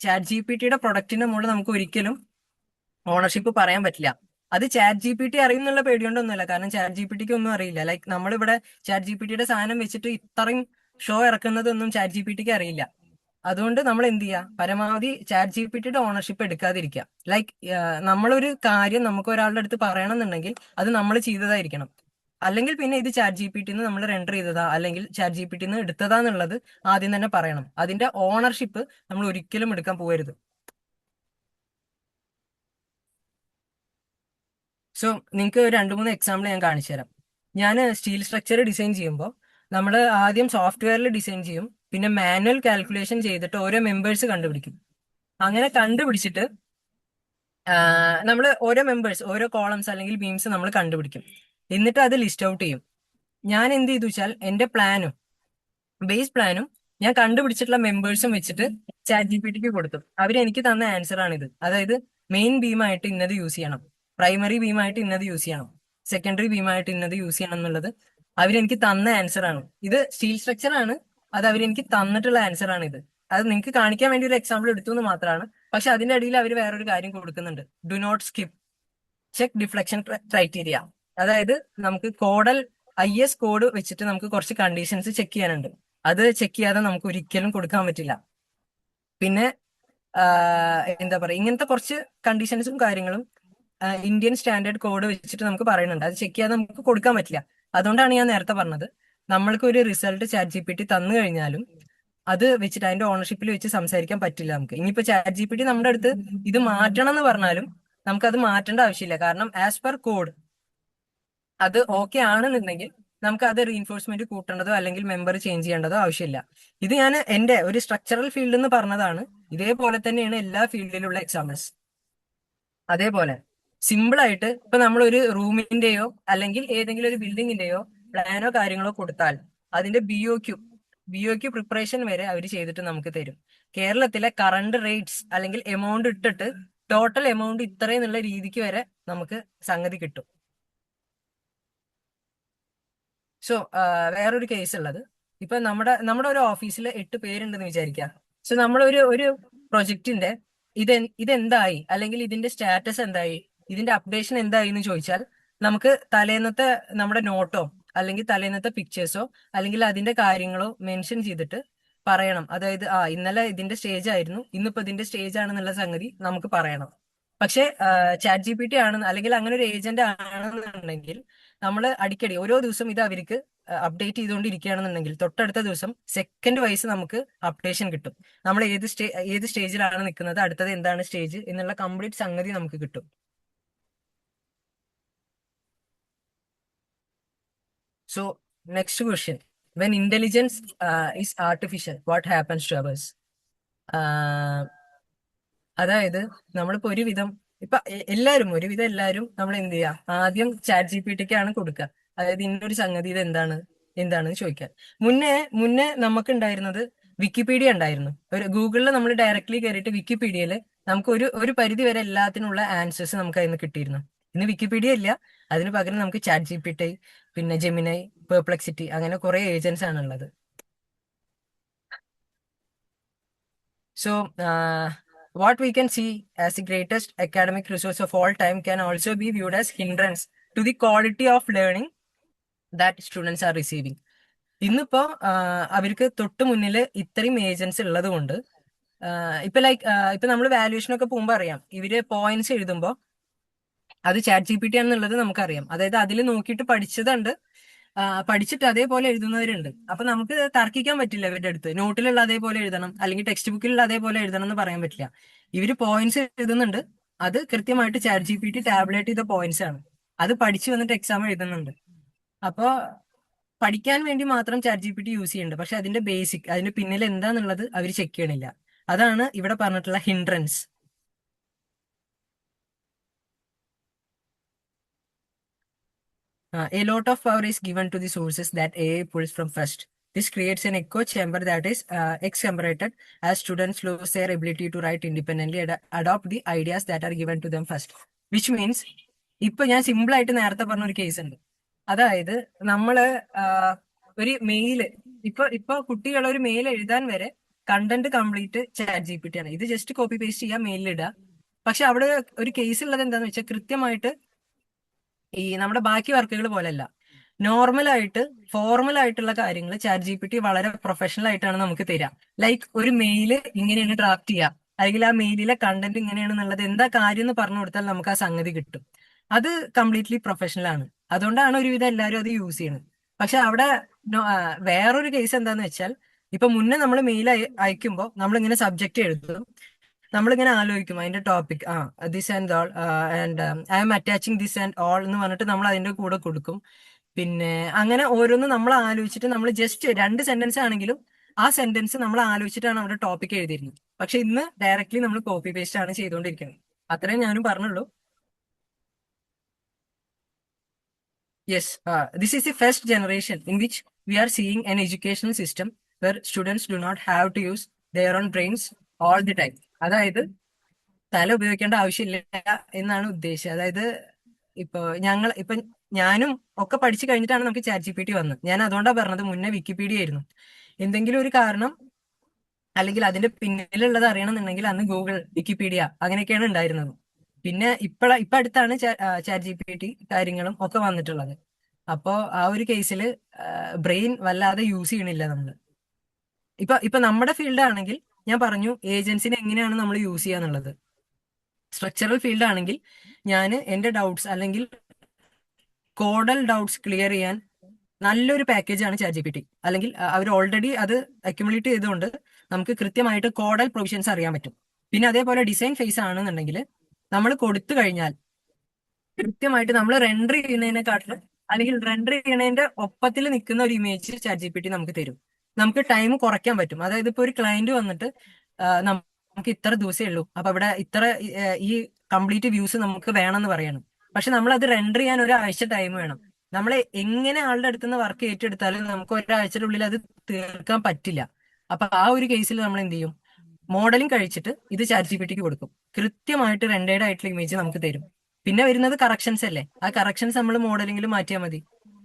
ചാറ്റ് ജി പി ടിയുടെ പ്രൊഡക്റ്റിന്റെ മുകളിൽ നമുക്ക് ഒരിക്കലും ഓണർഷിപ്പ് പറയാൻ പറ്റില്ല. അത് ചാറ്റ് ജി പി ടി അറിയുന്നുള്ള പേടികൊണ്ടൊന്നുമല്ല, കാരണം ചാറ്റ് ജി പി ടിക്ക് ഒന്നും അറിയില്ല. ലൈക്ക് നമ്മളിവിടെ ചാറ്റ് ജി പി ടിയുടെ സാധനം വെച്ചിട്ട് ഇത്രയും ഷോ ഇറക്കുന്നതൊന്നും ചാറ്റ് ജി പി ടിക്ക് അറിയില്ല. അതുകൊണ്ട് നമ്മൾ എന്ത് ചെയ്യുക, പരമാവധി ചാറ്റ് ജി പി ടിയുടെ ഓണർഷിപ്പ് എടുക്കാതിരിക്കുക. ലൈക്ക് നമ്മളൊരു കാര്യം നമുക്ക് ഒരാളുടെ അടുത്ത് പറയണമെന്നുണ്ടെങ്കിൽ അത് നമ്മൾ ചെയ്തതായിരിക്കണം. അല്ലെങ്കിൽ പിന്നെ ഇത് ചാറ്റ് ജി പി ടിന്ന് നമ്മൾ റെൻഡർ ചെയ്തതാ അല്ലെങ്കിൽ ചാറ്റ് ജി പി ടിന്ന് എടുത്തതാന്നുള്ളത് ആദ്യം തന്നെ പറയണം. അതിന്റെ ഓണർഷിപ്പ് നമ്മൾ ഒരിക്കലും എടുക്കാൻ പോകരുത്. സോ നിങ്ങൾക്ക് 2-3 എക്സാമ്പിൾ ഞാൻ കാണിച്ചു തരാം. ഞാൻ സ്റ്റീൽ സ്ട്രക്ചർ ഡിസൈൻ ചെയ്യുമ്പോൾ നമ്മൾ ആദ്യം സോഫ്റ്റ്വെയറിൽ ഡിസൈൻ ചെയ്യും, പിന്നെ മാനുവൽ കാൽക്കുലേഷൻ ചെയ്തിട്ട് ഓരോ മെമ്പേഴ്സ് കണ്ടുപിടിക്കും. അങ്ങനെ കണ്ടുപിടിച്ചിട്ട് നമ്മൾ ഓരോ മെമ്പേഴ്സ് ഓരോ കോളംസ് അല്ലെങ്കിൽ ബീംസ് നമ്മൾ കണ്ടുപിടിക്കും. എന്നിട്ട് അത് ലിസ്റ്റ് ഔട്ട് ചെയ്യും. ഞാൻ എന്ത് ചെയ്തു വെച്ചാൽ എന്റെ ബേസ് പ്ലാനും ഞാൻ കണ്ടുപിടിച്ചിട്ടുള്ള മെമ്പേഴ്സും വെച്ചിട്ട് ചാറ്റ് ജി പി ടിക്ക് കൊടുത്തു. അവരെനിക്ക് തന്ന ആൻസർ ആണിത്. അതായത് മെയിൻ ബീമായിട്ട് ഇന്നത് യൂസ് ചെയ്യണം, പ്രൈമറി ബീമായിട്ട് ഇന്നത് യൂസ് ചെയ്യണം, സെക്കൻഡറി ബീമായിട്ട് ഇന്നത് യൂസ് ചെയ്യണം എന്നുള്ളത് അവരെനിക്ക് തന്ന ആൻസർ ആണ്. ഇത് സ്റ്റീൽ സ്ട്രക്ചർ ആണ്, അത് അവരെനിക്ക് തന്നിട്ടുള്ള ആൻസർ ആണ് ഇത്. അത് നിങ്ങൾക്ക് കാണിക്കാൻ വേണ്ടി ഒരു എക്സാമ്പിൾ എടുത്തു എന്ന് മാത്രമാണ്. പക്ഷെ അതിന്റെ അടിയിൽ അവർ വേറൊരു കാര്യം കൊടുക്കുന്നുണ്ട്, do not skip check deflection criteria. അതായത് നമുക്ക് IS കോഡ് വെച്ചിട്ട് നമുക്ക് കുറച്ച് കണ്ടീഷൻസ് ചെക്ക് ചെയ്യാനുണ്ട്. അത് ചെക്ക് ചെയ്യാതെ നമുക്ക് ഒരിക്കലും കൊടുക്കാൻ പറ്റില്ല. പിന്നെ എന്താ പറയുക, ഇങ്ങനത്തെ കുറച്ച് കണ്ടീഷൻസും കാര്യങ്ങളും ഇന്ത്യൻ സ്റ്റാൻഡേർഡ് കോഡ് വെച്ചിട്ട് നമുക്ക് പറയുന്നുണ്ട്. അത് ചെക്ക് ചെയ്യാതെ നമുക്ക് കൊടുക്കാൻ പറ്റില്ല. അതുകൊണ്ടാണ് ഞാൻ നേരത്തെ പറഞ്ഞത്, നമ്മൾക്ക് ഒരു result chat G P T തന്നു കഴിഞ്ഞാലും അത് വെച്ചിട്ട് അതിന്റെ ഓണർഷിപ്പിൽ വെച്ച് സംസാരിക്കാൻ പറ്റില്ല നമുക്ക്. ഇനിയിപ്പോ ചാറ്റ് ജി പി ടി നമ്മുടെ അടുത്ത് ഇത് മാറ്റണം എന്ന് പറഞ്ഞാലും നമുക്ക് അത് മാറ്റേണ്ട ആവശ്യമില്ല. കാരണം ആസ് പെർ കോഡ് അത് ഓക്കെ ആണെന്നുണ്ടെങ്കിൽ നമുക്ക് അത് റീഇൻഫോഴ്സ്മെന്റ് കൂട്ടേണ്ടതോ അല്ലെങ്കിൽ മെമ്പർ ചേഞ്ച് ചെയ്യേണ്ടതോ ആവശ്യമില്ല. ഇത് ഞാൻ എന്റെ ഒരു സ്ട്രക്ചറൽ ഫീൽഡ് എന്ന് പറഞ്ഞതാണ്. ഇതേപോലെ തന്നെയാണ് എല്ലാ ഫീൽഡിലുള്ള എക്സാമ്പിൾസ്. അതേപോലെ സിമ്പിൾ ആയിട്ട് ഇപ്പൊ നമ്മൾ ഒരു റൂമിന്റെയോ അല്ലെങ്കിൽ ഏതെങ്കിലും ഒരു ബിൽഡിങ്ങിന്റെയോ പ്ലാനോ കാര്യങ്ങളോ കൊടുത്താൽ അതിന്റെ ബി ഒ ക്യു പ്രിപ്പറേഷൻ വരെ അവർ ചെയ്തിട്ട് നമുക്ക് തരും. കേരളത്തിലെ കറണ്ട് റേറ്റ്സ് അല്ലെങ്കിൽ എമൗണ്ട് ഇട്ടിട്ട് ടോട്ടൽ എമൗണ്ട് ഇത്രയെന്നുള്ള രീതിക്ക് വരെ നമുക്ക് സംഗതി കിട്ടും. സോ വേറൊരു കേസ് ഉള്ളത്, ഇപ്പൊ നമ്മുടെ ഒരു ഓഫീസിൽ 8 പേരുണ്ടെന്ന് വിചാരിക്കാം. സോ ഒരു പ്രൊജക്ടിന്റെ ഇതെന്തായി, അല്ലെങ്കിൽ ഇതിന്റെ സ്റ്റാറ്റസ് എന്തായി, ഇതിന്റെ അപ്ഡേഷൻ എന്തായി എന്ന് ചോദിച്ചാൽ നമുക്ക് തലേന്നത്തെ നമ്മുടെ നോട്ടോ അല്ലെങ്കിൽ തലേന്നത്തെ പിക്ചേഴ്സോ അല്ലെങ്കിൽ അതിന്റെ കാര്യങ്ങളോ മെൻഷൻ ചെയ്തിട്ട് പറയണം. അതായത് ഇന്നലെ ഇതിന്റെ സ്റ്റേജ് ആയിരുന്നു, ഇന്നിപ്പോ ഇതിന്റെ സ്റ്റേജ് ആണെന്നുള്ള സംഗതി നമുക്ക് പറയണം. പക്ഷേ ChatGPT ആണ് അല്ലെങ്കിൽ അങ്ങനെ ഒരു ഏജന്റ് ആണെന്നുണ്ടെങ്കിൽ നമ്മൾ അടിക്കടി ഓരോ ദിവസം ഇത് അവർക്ക് അപ്ഡേറ്റ് ചെയ്തുകൊണ്ടിരിക്കുകയാണെന്നുണ്ടെങ്കിൽ തൊട്ടടുത്ത ദിവസം സെക്കൻഡ് വൈസ് നമുക്ക് അപ്ഡേഷൻ കിട്ടും. നമ്മൾ ഏത് സ്റ്റേജിലാണ് നിൽക്കുന്നത്, അടുത്തത് എന്താണ് സ്റ്റേജ് എന്നുള്ള കംപ്ലീറ്റ് സംഗതി നമുക്ക് കിട്ടും. So next question, when intelligence is artificial what happens two hours? അതായത് നമ്മളിപ്പോ ഒരുവിധം ഒരുവിധം എല്ലാവരും നമ്മൾ എന്ത് ചെയ്യുക, ആദ്യം ChatGPT-ക്കാണ് കൊടുക്കുക. അതായത് ഇന്നൊരു സംഗതി ഇത് എന്താണെന്ന് ചോദിക്കാൻ. മുന്നേ നമുക്ക് ഉണ്ടായിരുന്നത് വിക്കിപീഡിയ ഉണ്ടായിരുന്നു. ഗൂഗിളിൽ നമ്മൾ ഡയറക്ട്ലി കയറിയിട്ട് വിക്കിപീഡിയയിൽ നമുക്ക് ഒരു പരിധി വരെ എല്ലാത്തിനുള്ള ആൻസേഴ്സ് നമുക്ക് അതിന് കിട്ടിയിരുന്നു. ഇന്ന് വിക്കിപീഡിയ ഇല്ല, അതിന് പകരം നമുക്ക് ChatGPT, പിന്നെ ജെമിനൈ, പെർപ്ലെക്സിറ്റി, അങ്ങനെ കുറെ ഏജൻസ് ആണ് ഉള്ളത്. So, what we can see as the greatest academic resource of all time can also be viewed as hindrance to the quality of learning that students are receiving. ഇന്നിപ്പോ അവർക്ക് തൊട്ട് മുന്നിൽ ഇത്രയും agents ഉള്ളത് കൊണ്ട് ഇപ്പൊ നമ്മൾ വാല്യുവേഷൻ ഒക്കെ പോകുമ്പോൾ അറിയാം, ഇവര് പോയിന്റ്സ് എഴുതുമ്പോൾ അത് ChatGPT ആണെന്നുള്ളത് നമുക്കറിയാം. അതായത് അതിൽ നോക്കിയിട്ട് പഠിച്ചിട്ട് അതേപോലെ എഴുതുന്നവരുണ്ട്. അപ്പൊ നമുക്ക് തർക്കിക്കാൻ പറ്റില്ല ഇവരുടെ അടുത്ത്. നോട്ടിലുള്ള അതേപോലെ എഴുതണം അല്ലെങ്കിൽ ടെക്സ്റ്റ് ബുക്കിലുള്ള അതേപോലെ എഴുതണം എന്ന് പറയാൻ പറ്റില്ല. ഇവര് പോയിന്റ്സ് എഴുതുന്നുണ്ട്, അത് കൃത്യമായിട്ട് ChatGPT ടാബ്ലേറ്റ് ചെയ്ത പോയിന്റ്സ് ആണ്, അത് പഠിച്ചു വന്നിട്ട് എക്സാം എഴുതുന്നുണ്ട്. അപ്പൊ പഠിക്കാൻ വേണ്ടി മാത്രം ChatGPT യൂസ് ചെയ്യുന്നുണ്ട്, പക്ഷെ അതിന്റെ ബേസിക്, അതിന്റെ പിന്നിൽ എന്താന്നുള്ളത് അവർ ചെക്ക് ചെയ്യണില്ല. അതാണ് ഇവിടെ പറഞ്ഞിട്ടുള്ള hindrance. A lot of power is given to the sources that AI pulls from first. This creates an echo chamber that is exacerbated as students lose their ability to write independently and adopt the ideas that are given to them first. Which means, ഇപ്പൊ ഞാൻ simple ആയിട്ട് നേരത്തെ പറഞ്ഞ ഒരു case ഉണ്ട്. അതായത് നമ്മള് ഒരു മെയില് ഇപ്പൊ കുട്ടികൾ ഒരു മെയിൽ എഴുതാൻ വരെ കണ്ടന്റ് കംപ്ലീറ്റ് ChatGPT ആണ്. ഇത് ജസ്റ്റ് കോപ്പി പേസ്റ്റ് ചെയ്യാൻ മെയിലിൽ ഇടുക. പക്ഷെ അവിടെ ഒരു കേസ് ഉള്ളത് എന്താന്ന് വെച്ചാൽ കൃത്യമായിട്ട് ഈ നമ്മുടെ ബാക്കി വർക്കുകൾ പോലെയല്ല, ഫോർമൽ ആയിട്ടുള്ള കാര്യങ്ങൾ ChatGPT വളരെ പ്രൊഫഷണൽ ആയിട്ടാണ് നമുക്ക് തരിക. ലൈക്ക് ഒരു മെയില് ഇങ്ങനെയാണ് ഡ്രാഫ്റ്റ് ചെയ്യുക, അല്ലെങ്കിൽ ആ മെയിലിലെ കണ്ടന്റ് ഇങ്ങനെയാണെന്നുള്ളത് എന്താ കാര്യം എന്ന് പറഞ്ഞു കൊടുത്താൽ നമുക്ക് ആ സംഗതി കിട്ടും. അത് കംപ്ലീറ്റ്ലി പ്രൊഫഷണൽ ആണ്. അതുകൊണ്ടാണ് ഒരുവിധം എല്ലാവരും അത് യൂസ് ചെയ്യുന്നത്. പക്ഷെ അവിടെ വേറൊരു കേസ് എന്താന്ന് വെച്ചാൽ, ഇപ്പൊ മുന്നേ നമ്മൾ മെയിൽ അയക്കുമ്പോൾ നമ്മളിങ്ങനെ സബ്ജക്റ്റ് എഴുതും, നമ്മളിങ്ങനെ ആലോചിക്കും അതിന്റെ topic this and all and I am attaching this and all എന്ന് പറഞ്ഞിട്ട് നമ്മൾ അതിന്റെ കൂടെ കൊടുക്കും. പിന്നെ അങ്ങനെ ഓരോന്നും നമ്മൾ ആലോചിച്ചിട്ട് നമ്മൾ ജസ്റ്റ് 2 സെന്റൻസ് ആണെങ്കിലും ആ സെന്റൻസ് നമ്മൾ ആലോചിച്ചിട്ടാണ് അവിടെ ടോപ്പിക് എഴുതിയിരുന്നത്. പക്ഷെ ഇന്ന് ഡയറക്ട്ലി നമ്മൾ കോപ്പി പേസ്റ്റ് ആണ് ചെയ്തുകൊണ്ടിരിക്കുന്നത്. അത്രയും ഞാനും പറഞ്ഞുള്ളൂ. Yes, this is the first generation in which we are seeing an educational system where students do not have to use their own brains all the time. അതായത് തല ഉപയോഗിക്കേണ്ട ആവശ്യമില്ല എന്നാണ് ഉദ്ദേശിച്ചത്. അതായത് ഇപ്പൊ ഞാനും ഒക്കെ പഠിച്ചു കഴിഞ്ഞിട്ടാണ് നമുക്ക് ChatGPT വന്നത്. ഞാൻ അതുകൊണ്ടാണ് പറഞ്ഞത് മുന്നേ വിക്കിപീഡിയ ആയിരുന്നു. എന്തെങ്കിലും ഒരു കാരണം അല്ലെങ്കിൽ അതിന്റെ പിന്നിലുള്ളത് അറിയണമെന്നുണ്ടെങ്കിൽ അന്ന് ഗൂഗിൾ, വിക്കിപീഡിയ അങ്ങനെയൊക്കെയാണ് ഉണ്ടായിരുന്നത്. പിന്നെ ഇപ്പൊ അടുത്താണ് ChatGPT കാര്യങ്ങളും ഒക്കെ വന്നിട്ടുള്ളത്. അപ്പോ ആ ഒരു കേസിൽ ബ്രെയിൻ വല്ലാതെ യൂസ് ചെയ്യണില്ല നമ്മള്. ഇപ്പൊ നമ്മുടെ ഫീൽഡ് ആണെങ്കിൽ ഞാൻ പറഞ്ഞു ഏജൻസിനെ എങ്ങനെയാണ് നമ്മൾ യൂസ് ചെയ്യാന്നുള്ളത്. സ്ട്രക്ചറൽ ഫീൽഡ് ആണെങ്കിൽ ഞാൻ എന്റെ ഡൗട്ട്സ് അല്ലെങ്കിൽ കോഡൽ ഡൗട്ട്സ് ക്ലിയർ ചെയ്യാൻ നല്ലൊരു പാക്കേജാണ് ChatGPT. അല്ലെങ്കിൽ അവർ ഓൾറെഡി അത് അക്യുമുലേറ്റ് ചെയ്തുകൊണ്ട് നമുക്ക് കൃത്യമായിട്ട് കോഡൽ പ്രൊവിഷൻസ് അറിയാൻ പറ്റും. പിന്നെ അതേപോലെ ഡിസൈൻ ഫേസ് ആണെന്നുണ്ടെങ്കിൽ നമ്മൾ കൊടുത്തു കഴിഞ്ഞാൽ കൃത്യമായിട്ട് നമ്മൾ റെൻഡർ ചെയ്യുന്നതിനെക്കാട്ടിലും അല്ലെങ്കിൽ റെൻഡർ ചെയ്യുന്നതിന്റെ ഒപ്പത്തിൽ നിൽക്കുന്ന ഒരു ഇമേജ് ChatGPT നമുക്ക് തരും. നമുക്ക് ടൈം കുറയ്ക്കാൻ പറ്റും. അതായത് ഇപ്പൊ ഒരു ക്ലയന്റ് വന്നിട്ട് നമുക്ക് ഇത്ര ദിവസമേ ഉള്ളൂ, അപ്പൊ ഇവിടെ ഇത്ര ഈ കംപ്ലീറ്റ് വ്യൂസ് നമുക്ക് വേണമെന്ന് പറയണം. പക്ഷെ നമ്മൾ അത് റെൻഡർ ചെയ്യാൻ 1 ആഴ്ച ടൈം വേണം. നമ്മളെ എങ്ങനെ ആളുടെ അടുത്ത് നിന്ന് വർക്ക് ഏറ്റെടുത്താലും നമുക്ക് ഒരാഴ്ചയുടെ ഉള്ളിൽ അത് തീർക്കാൻ പറ്റില്ല. അപ്പൊ ആ ഒരു കേസിൽ നമ്മൾ എന്ത് ചെയ്യും? മോഡലിംഗ് കഴിച്ചിട്ട് ഇത് ചാറ്റ് ജി പി ടിക്ക് കൊടുക്കും. കൃത്യമായിട്ട് റെൻഡേഡ് ആയിട്ടുള്ള ഇമേജ് നമുക്ക് തരും. പിന്നെ വരുന്നത് കറക്ഷൻസ് അല്ലേ, ആ കറക്ഷൻസ് നമ്മൾ മോഡലിംഗിൽ മാറ്റിയാൽ മതി.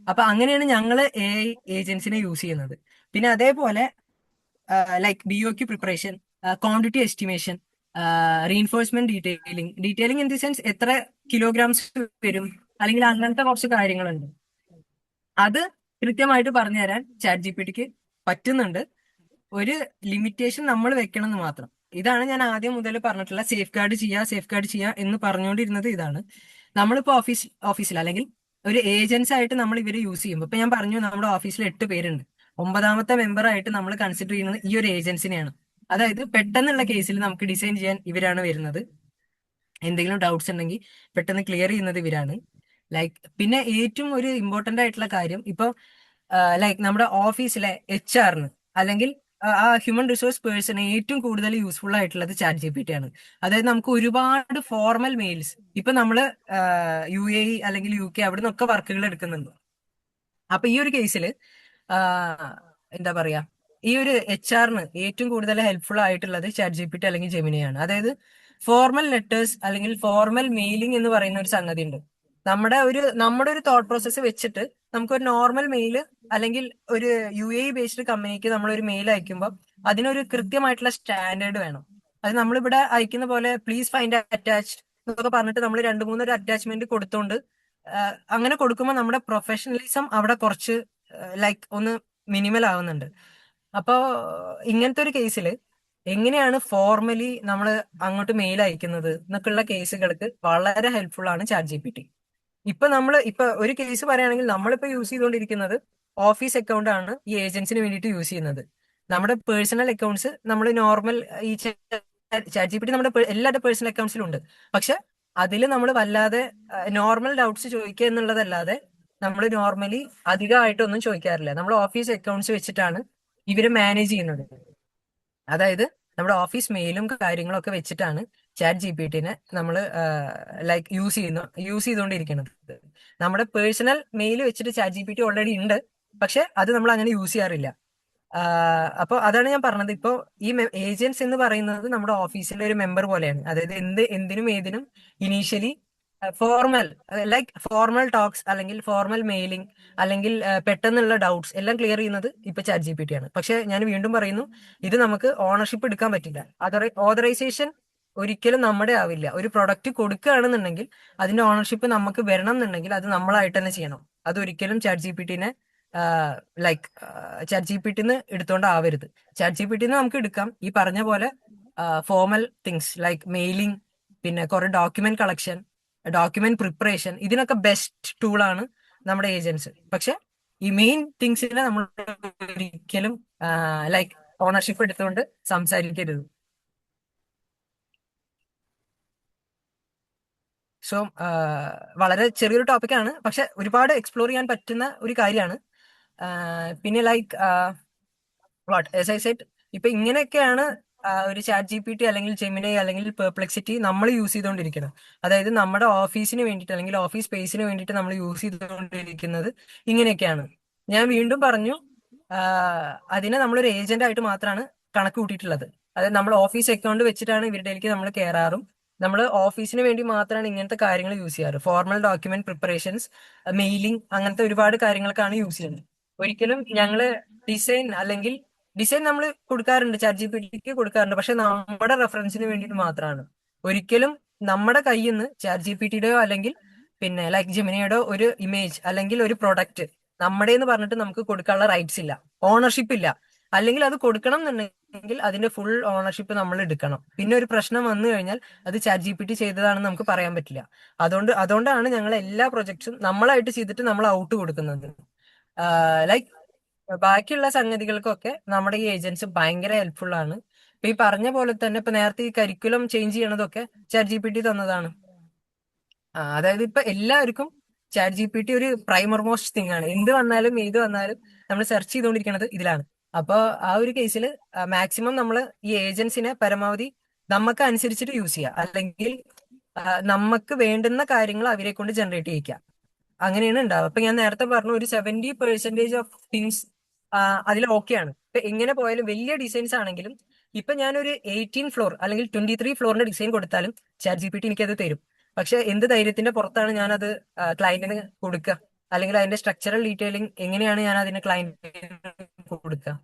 അപ്പൊ അങ്ങനെയാണ് ഞങ്ങൾ AI ഏജൻസിനെ യൂസ് ചെയ്യുന്നത്. പിന്നെ അതേപോലെ like BOQ preparation, quantity estimation, reinforcement detailing in the sense എത്ര കിലോഗ്രാംസ് വരും, അല്ലെങ്കിൽ അങ്ങനത്തെ കുറച്ച് കാര്യങ്ങളുണ്ട്. അത് കൃത്യമായിട്ട് പറഞ്ഞു തരാൻ ചാറ്റ് ജി പി ടിക്ക് പറ്റുന്നുണ്ട്. ഒരു ലിമിറ്റേഷൻ നമ്മൾ വെക്കണം എന്ന് മാത്രം. ഇതാണ് ഞാൻ ആദ്യം മുതൽ പറഞ്ഞിട്ടുള്ള സേഫ് ഗാർഡ് ചെയ്യുക എന്ന് പറഞ്ഞുകൊണ്ടിരുന്നത്. ഇതാണ് നമ്മളിപ്പോ ഓഫീസിൽ അല്ലെങ്കിൽ ഒരു ഏജൻസ് ആയിട്ട് നമ്മൾ ഇവര് യൂസ് ചെയ്യുമ്പോൾ, ഇപ്പൊ ഞാൻ പറഞ്ഞു നമ്മുടെ ഓഫീസിൽ 8 പേരുണ്ട്. 9ാമത്തെ മെമ്പർ ആയിട്ട് നമ്മൾ കൺസിഡർ ചെയ്യുന്നത് ഈ ഒരു ഏജൻസിനെയാണ്. അതായത് പെട്ടെന്നുള്ള കേസിൽ നമുക്ക് ഡിസൈൻ ചെയ്യാൻ ഇവരാണ് വരുന്നത്. എന്തെങ്കിലും ഡൗട്ട്സ് ഉണ്ടെങ്കിൽ പെട്ടെന്ന് ക്ലിയർ ചെയ്യുന്നത് ഇവരാണ്. ലൈക്ക് പിന്നെ ഏറ്റവും ഒരു ഇമ്പോർട്ടന്റ് ആയിട്ടുള്ള കാര്യം, ഇപ്പൊ ലൈക്ക് നമ്മുടെ ഓഫീസിലെ HR അല്ലെങ്കിൽ ആ ഹ്യൂമൻ റിസോഴ്സ് പേഴ്സണ് ഏറ്റവും കൂടുതൽ യൂസ്ഫുൾ ആയിട്ടുള്ളത് ചാറ്റ് ജി പി ടി ആണ്. അതായത് നമുക്ക് ഒരുപാട് ഫോർമൽ മെയിൽസ്, ഇപ്പൊ നമ്മള് UAE അല്ലെങ്കിൽ UK അവിടെ നിന്നൊക്കെ വർക്കുകൾ എടുക്കുന്നുണ്ട്. അപ്പൊ ഈ ഒരു കേസിൽ എന്താ പറയാ, ഈ ഒരു HR ഏറ്റവും കൂടുതൽ ഹെൽപ്ഫുൾ ആയിട്ടുള്ളത് ചാറ്റ് ജി പി ടി അല്ലെങ്കിൽ ജെമിനിയാണ്. അതായത് ഫോർമൽ ലെറ്റേഴ്സ് അല്ലെങ്കിൽ ഫോർമൽ മെയിലിംഗ് എന്ന് പറയുന്ന ഒരു സംഗതി ഉണ്ട്. നമ്മുടെ ഒരു തോട്ട് പ്രോസസ്സ് വെച്ചിട്ട് നമുക്ക് ഒരു നോർമൽ മെയില് അല്ലെങ്കിൽ ഒരു UAE ബേസ്ഡ് കമ്പനിക്ക് നമ്മൾ ഒരു മെയിൽ അയക്കുമ്പോൾ അതിനൊരു കൃത്യമായിട്ടുള്ള സ്റ്റാൻഡേർഡ് വേണം. അത് നമ്മളിവിടെ അയക്കുന്ന പോലെ പ്ലീസ് ഫൈൻഡ് അറ്റാച്ച്ഡ് എന്നൊക്കെ പറഞ്ഞിട്ട് നമ്മൾ 2-3 അറ്റാച്ച്മെന്റ് കൊടുത്തോണ്ട് അങ്ങനെ കൊടുക്കുമ്പോൾ നമ്മുടെ പ്രൊഫഷണലിസം അവിടെ കുറച്ച് ലൈക്ക് ഒന്ന് മിനിമൽ ആവുന്നുണ്ട്. അപ്പോ ഇങ്ങനത്തെ ഒരു കേസിൽ എങ്ങനെയാണ് ഫോർമലി നമ്മൾ അങ്ങോട്ട് മെയിൽ അയക്കുന്നത് എന്നൊക്കെയുള്ള കേസുകൾക്ക് വളരെ ഹെൽപ്ഫുൾ ആണ് ചാറ്റ് ജി പി ടി. ഇപ്പൊ ഒരു കേസ് പറയുകയാണെങ്കിൽ നമ്മളിപ്പോ യൂസ് ചെയ്തുകൊണ്ടിരിക്കുന്നത് ഓഫീസ് അക്കൗണ്ട് ആണ് ഈ ഏജൻസിന് വേണ്ടിയിട്ട് യൂസ് ചെയ്യുന്നത്. നമ്മുടെ പേഴ്സണൽ അക്കൗണ്ട്സ് നമ്മൾ നോർമൽ ഈ ചാറ്റ് ജി പി ടി നമ്മുടെ എല്ലാവരുടെ പേഴ്സണൽ അക്കൗണ്ട്സിലും ഉണ്ട്. പക്ഷെ അതിൽ നമ്മൾ വല്ലാതെ നോർമൽ ഡൗട്ട്സ് ചോദിക്കുക എന്നുള്ളതല്ലാതെ നമ്മൾ നോർമലി അധികമായിട്ടൊന്നും ചോദിക്കാറില്ല. നമ്മൾ ഓഫീസ് അക്കൗണ്ട്സ് വെച്ചിട്ടാണ് ഇവര് മാനേജ് ചെയ്യുന്നത്. അതായത് നമ്മുടെ ഓഫീസ് മെയിലും കാര്യങ്ങളും ഒക്കെ വെച്ചിട്ടാണ് ചാറ്റ് ജി പി ടിനെ നമ്മൾ ലൈക്ക് യൂസ് ചെയ്തുകൊണ്ടിരിക്കുന്നത്. നമ്മുടെ പേഴ്സണൽ മെയിൽ വെച്ചിട്ട് chat G P T already ഉണ്ട്, പക്ഷെ അത് നമ്മൾ അങ്ങനെ യൂസ് ചെയ്യാറില്ല. അപ്പൊ അതാണ് ഞാൻ പറഞ്ഞത്. ഇപ്പോ ഈ ഏജൻസ് എന്ന് പറയുന്നത് നമ്മുടെ ഓഫീസിലെ ഒരു മെമ്പർ പോലെയാണ്. അതായത് എന്തിനും ഏതിനും ഇനീഷ്യലി ഫോർമൽ ടോക്സ് അല്ലെങ്കിൽ ഫോർമൽ മെയിലിംഗ് അല്ലെങ്കിൽ പെട്ടെന്നുള്ള ഡൗട്ട്സ് എല്ലാം ക്ലിയർ ചെയ്യുന്നത് ഇപ്പൊ ചാറ്റ് ജി പി ടി ആണ്. പക്ഷെ ഞാൻ വീണ്ടും പറയുന്നു, ഇത് നമുക്ക് ഓണർഷിപ്പ് എടുക്കാൻ പറ്റില്ല. ഓതറൈസേഷൻ ഒരിക്കലും നമ്മുടെ ആവില്ല. ഒരു പ്രൊഡക്റ്റ് കൊടുക്കുകയാണെന്നുണ്ടെങ്കിൽ അതിന്റെ ഓണർഷിപ്പ് നമുക്ക് വരണം എന്നുണ്ടെങ്കിൽ അത് നമ്മളായിട്ട് തന്നെ ചെയ്യണം. അതൊരിക്കലും ചാറ്റ് ജി പി ടിനെ ചാറ്റ് ജി പി ടിന്ന് എടുത്തോണ്ടാവരുത്. ചാറ്റ് ജി പി ടിന്ന് നമുക്ക് എടുക്കാം ഈ പറഞ്ഞ പോലെ ഫോർമൽ തിങ്സ് ലൈക്ക് മെയിലിംഗ്, പിന്നെ കുറെ ഡോക്യുമെന്റ് കളക്ഷൻ, ഡോക്യുമെന്റ് പ്രിപ്പറേഷൻ, ഇതിനൊക്കെ ബെസ്റ്റ് ടൂളാണ് നമ്മുടെ ഏജൻസ്. പക്ഷെ ഈ മെയിൻ തിങ്സിനെ നമ്മൾ ഒരിക്കലും ലൈക്ക് ഓണർഷിപ്പ് എടുത്തുകൊണ്ട് സംസാരിക്കരുത്. സോ വളരെ ചെറിയൊരു ടോപ്പിക്കാണ്, പക്ഷെ ഒരുപാട് എക്സ്പ്ലോർ ചെയ്യാൻ പറ്റുന്ന ഒരു കാര്യമാണ്. പിന്നെ ലൈക്ക് ആസ് ഐ സെഡ്, ഇപ്പൊ ഇങ്ങനെയൊക്കെയാണ് ഒരു ചാറ്റ് ജി പി ടി അല്ലെങ്കിൽ ജെമിനി അല്ലെങ്കിൽ പെർപ്ലെക്സിറ്റി നമ്മൾ യൂസ് ചെയ്തുകൊണ്ടിരിക്കുന്നത്. അതായത് നമ്മുടെ ഓഫീസിന് വേണ്ടിയിട്ട് അല്ലെങ്കിൽ ഓഫീസ് സ്പേസിന് വേണ്ടിയിട്ട് നമ്മൾ യൂസ് ചെയ്തുകൊണ്ടിരിക്കുന്നത് ഇങ്ങനെയൊക്കെയാണ്. ഞാൻ വീണ്ടും പറഞ്ഞു, അതിനെ നമ്മളൊരു ഏജന്റ് ആയിട്ട് മാത്രമാണ് കണക്ക് കൂട്ടിയിട്ടുള്ളത്. അതായത് നമ്മൾ ഓഫീസ് അക്കൗണ്ട് വെച്ചിട്ടാണ് ഇവരുടെയിലേക്ക് നമ്മൾ കയറാറും. നമ്മൾ ഓഫീസിന് വേണ്ടി മാത്രമാണ് ഇങ്ങനത്തെ കാര്യങ്ങൾ യൂസ് ചെയ്യാറ്. ഫോർമൽ ഡോക്യുമെന്റ് പ്രിപ്പറേഷൻസ്, മെയിലിംഗ്, അങ്ങനത്തെ ഒരുപാട് കാര്യങ്ങൾക്കാണ് യൂസ് ചെയ്യുന്നത്. ഒരിക്കലും ഞങ്ങള് ഡിസൈൻ നമ്മൾ കൊടുക്കാറുണ്ട്, ചാറ്റ് ജി പി ടിക്ക് കൊടുക്കാറുണ്ട്, പക്ഷെ നമ്മുടെ റെഫറൻസിന് വേണ്ടിയിട്ട് മാത്രമാണ്. ഒരിക്കലും നമ്മുടെ കയ്യിൽ നിന്ന് ചാറ്റ് ജി പി ടിയുടെയോ അല്ലെങ്കിൽ പിന്നെ ലൈക്ക് ജെമിനിയുടെയോ ഒരു ഇമേജ് അല്ലെങ്കിൽ ഒരു പ്രൊഡക്റ്റ് നമ്മുടെ എന്ന് പറഞ്ഞിട്ട് നമുക്ക് കൊടുക്കാനുള്ള റൈറ്റ്സ് ഇല്ല, ഓണർഷിപ്പ് ഇല്ല. അല്ലെങ്കിൽ അത് കൊടുക്കണം എന്നുണ്ടെങ്കിൽ അതിന്റെ ഫുൾ ഓണർഷിപ്പ് നമ്മൾ എടുക്കണം. പിന്നെ ഒരു പ്രശ്നം വന്നു കഴിഞ്ഞാൽ അത് ചാറ്റ് ജി പി ടി ചെയ്തതാണെന്ന് നമുക്ക് പറയാൻ പറ്റില്ല. അതുകൊണ്ടാണ് ഞങ്ങൾ എല്ലാ പ്രൊജക്ട്സും നമ്മളായിട്ട് ചെയ്തിട്ട് നമ്മൾ ഔട്ട് കൊടുക്കുന്നത്. ലൈക്ക് ബാക്കിയുള്ള സംഗതികൾക്കൊക്കെ നമ്മുടെ ഈ ഏജൻസ് ഭയങ്കര ഹെൽപ്ഫുൾ ആണ്. ഇപ്പൊ ഈ പറഞ്ഞ പോലെ തന്നെ ഇപ്പൊ നേരത്തെ ഈ കരിക്കുലം ചേഞ്ച് ചെയ്യണതൊക്കെ ചാറ്റ് ജി പി ടി തന്നതാണ്. അതായത് ഇപ്പൊ എല്ലാവർക്കും ചാറ്റ് ജി പി ടി ഒരു പ്രൈമർ മോസ്റ്റ് തിങ് ആണ്. ഏത് വന്നാലും നമ്മൾ സെർച്ച് ചെയ്തുകൊണ്ടിരിക്കുന്നത് ഇതിലാണ്. അപ്പൊ ആ ഒരു കേസിൽ മാക്സിമം നമ്മൾ ഈ ഏജൻസിനെ പരമാവധി നമുക്ക് അനുസരിച്ചിട്ട് യൂസ് ചെയ്യുക, അല്ലെങ്കിൽ നമുക്ക് വേണ്ടുന്ന കാര്യങ്ങൾ അവരെ കൊണ്ട് ജനറേറ്റ് ചെയ്യിക്കുക. അങ്ങനെയാണ് ഉണ്ടാവുക. അപ്പൊ ഞാൻ നേരത്തെ പറഞ്ഞു ഒരു 70% ഓഫ് തിങ്സ് അതിൽ ഓക്കെയാണ്. ഇപ്പൊ എങ്ങനെ പോയാലും വലിയ ഡിസൈൻസ് ആണെങ്കിലും ഇപ്പൊ ഞാനൊരു 18 ഫ്ലോർ അല്ലെങ്കിൽ 23 ഫ്ലോറിന്റെ ഡിസൈൻ കൊടുത്താലും ചാറ്റ് GPT എനിക്കത് തരും. പക്ഷെ എന്ത് ധൈര്യത്തിന്റെ പുറത്താണ് ഞാനത് ക്ലയന്റിന് കൊടുക്കുക, അല്ലെങ്കിൽ അതിന്റെ സ്ട്രക്ചറൽ ഡീറ്റെയിലിംഗ് എങ്ങനെയാണ് ഞാൻ അതിന് ക്ലയന്റിന് കൊടുക്കുക?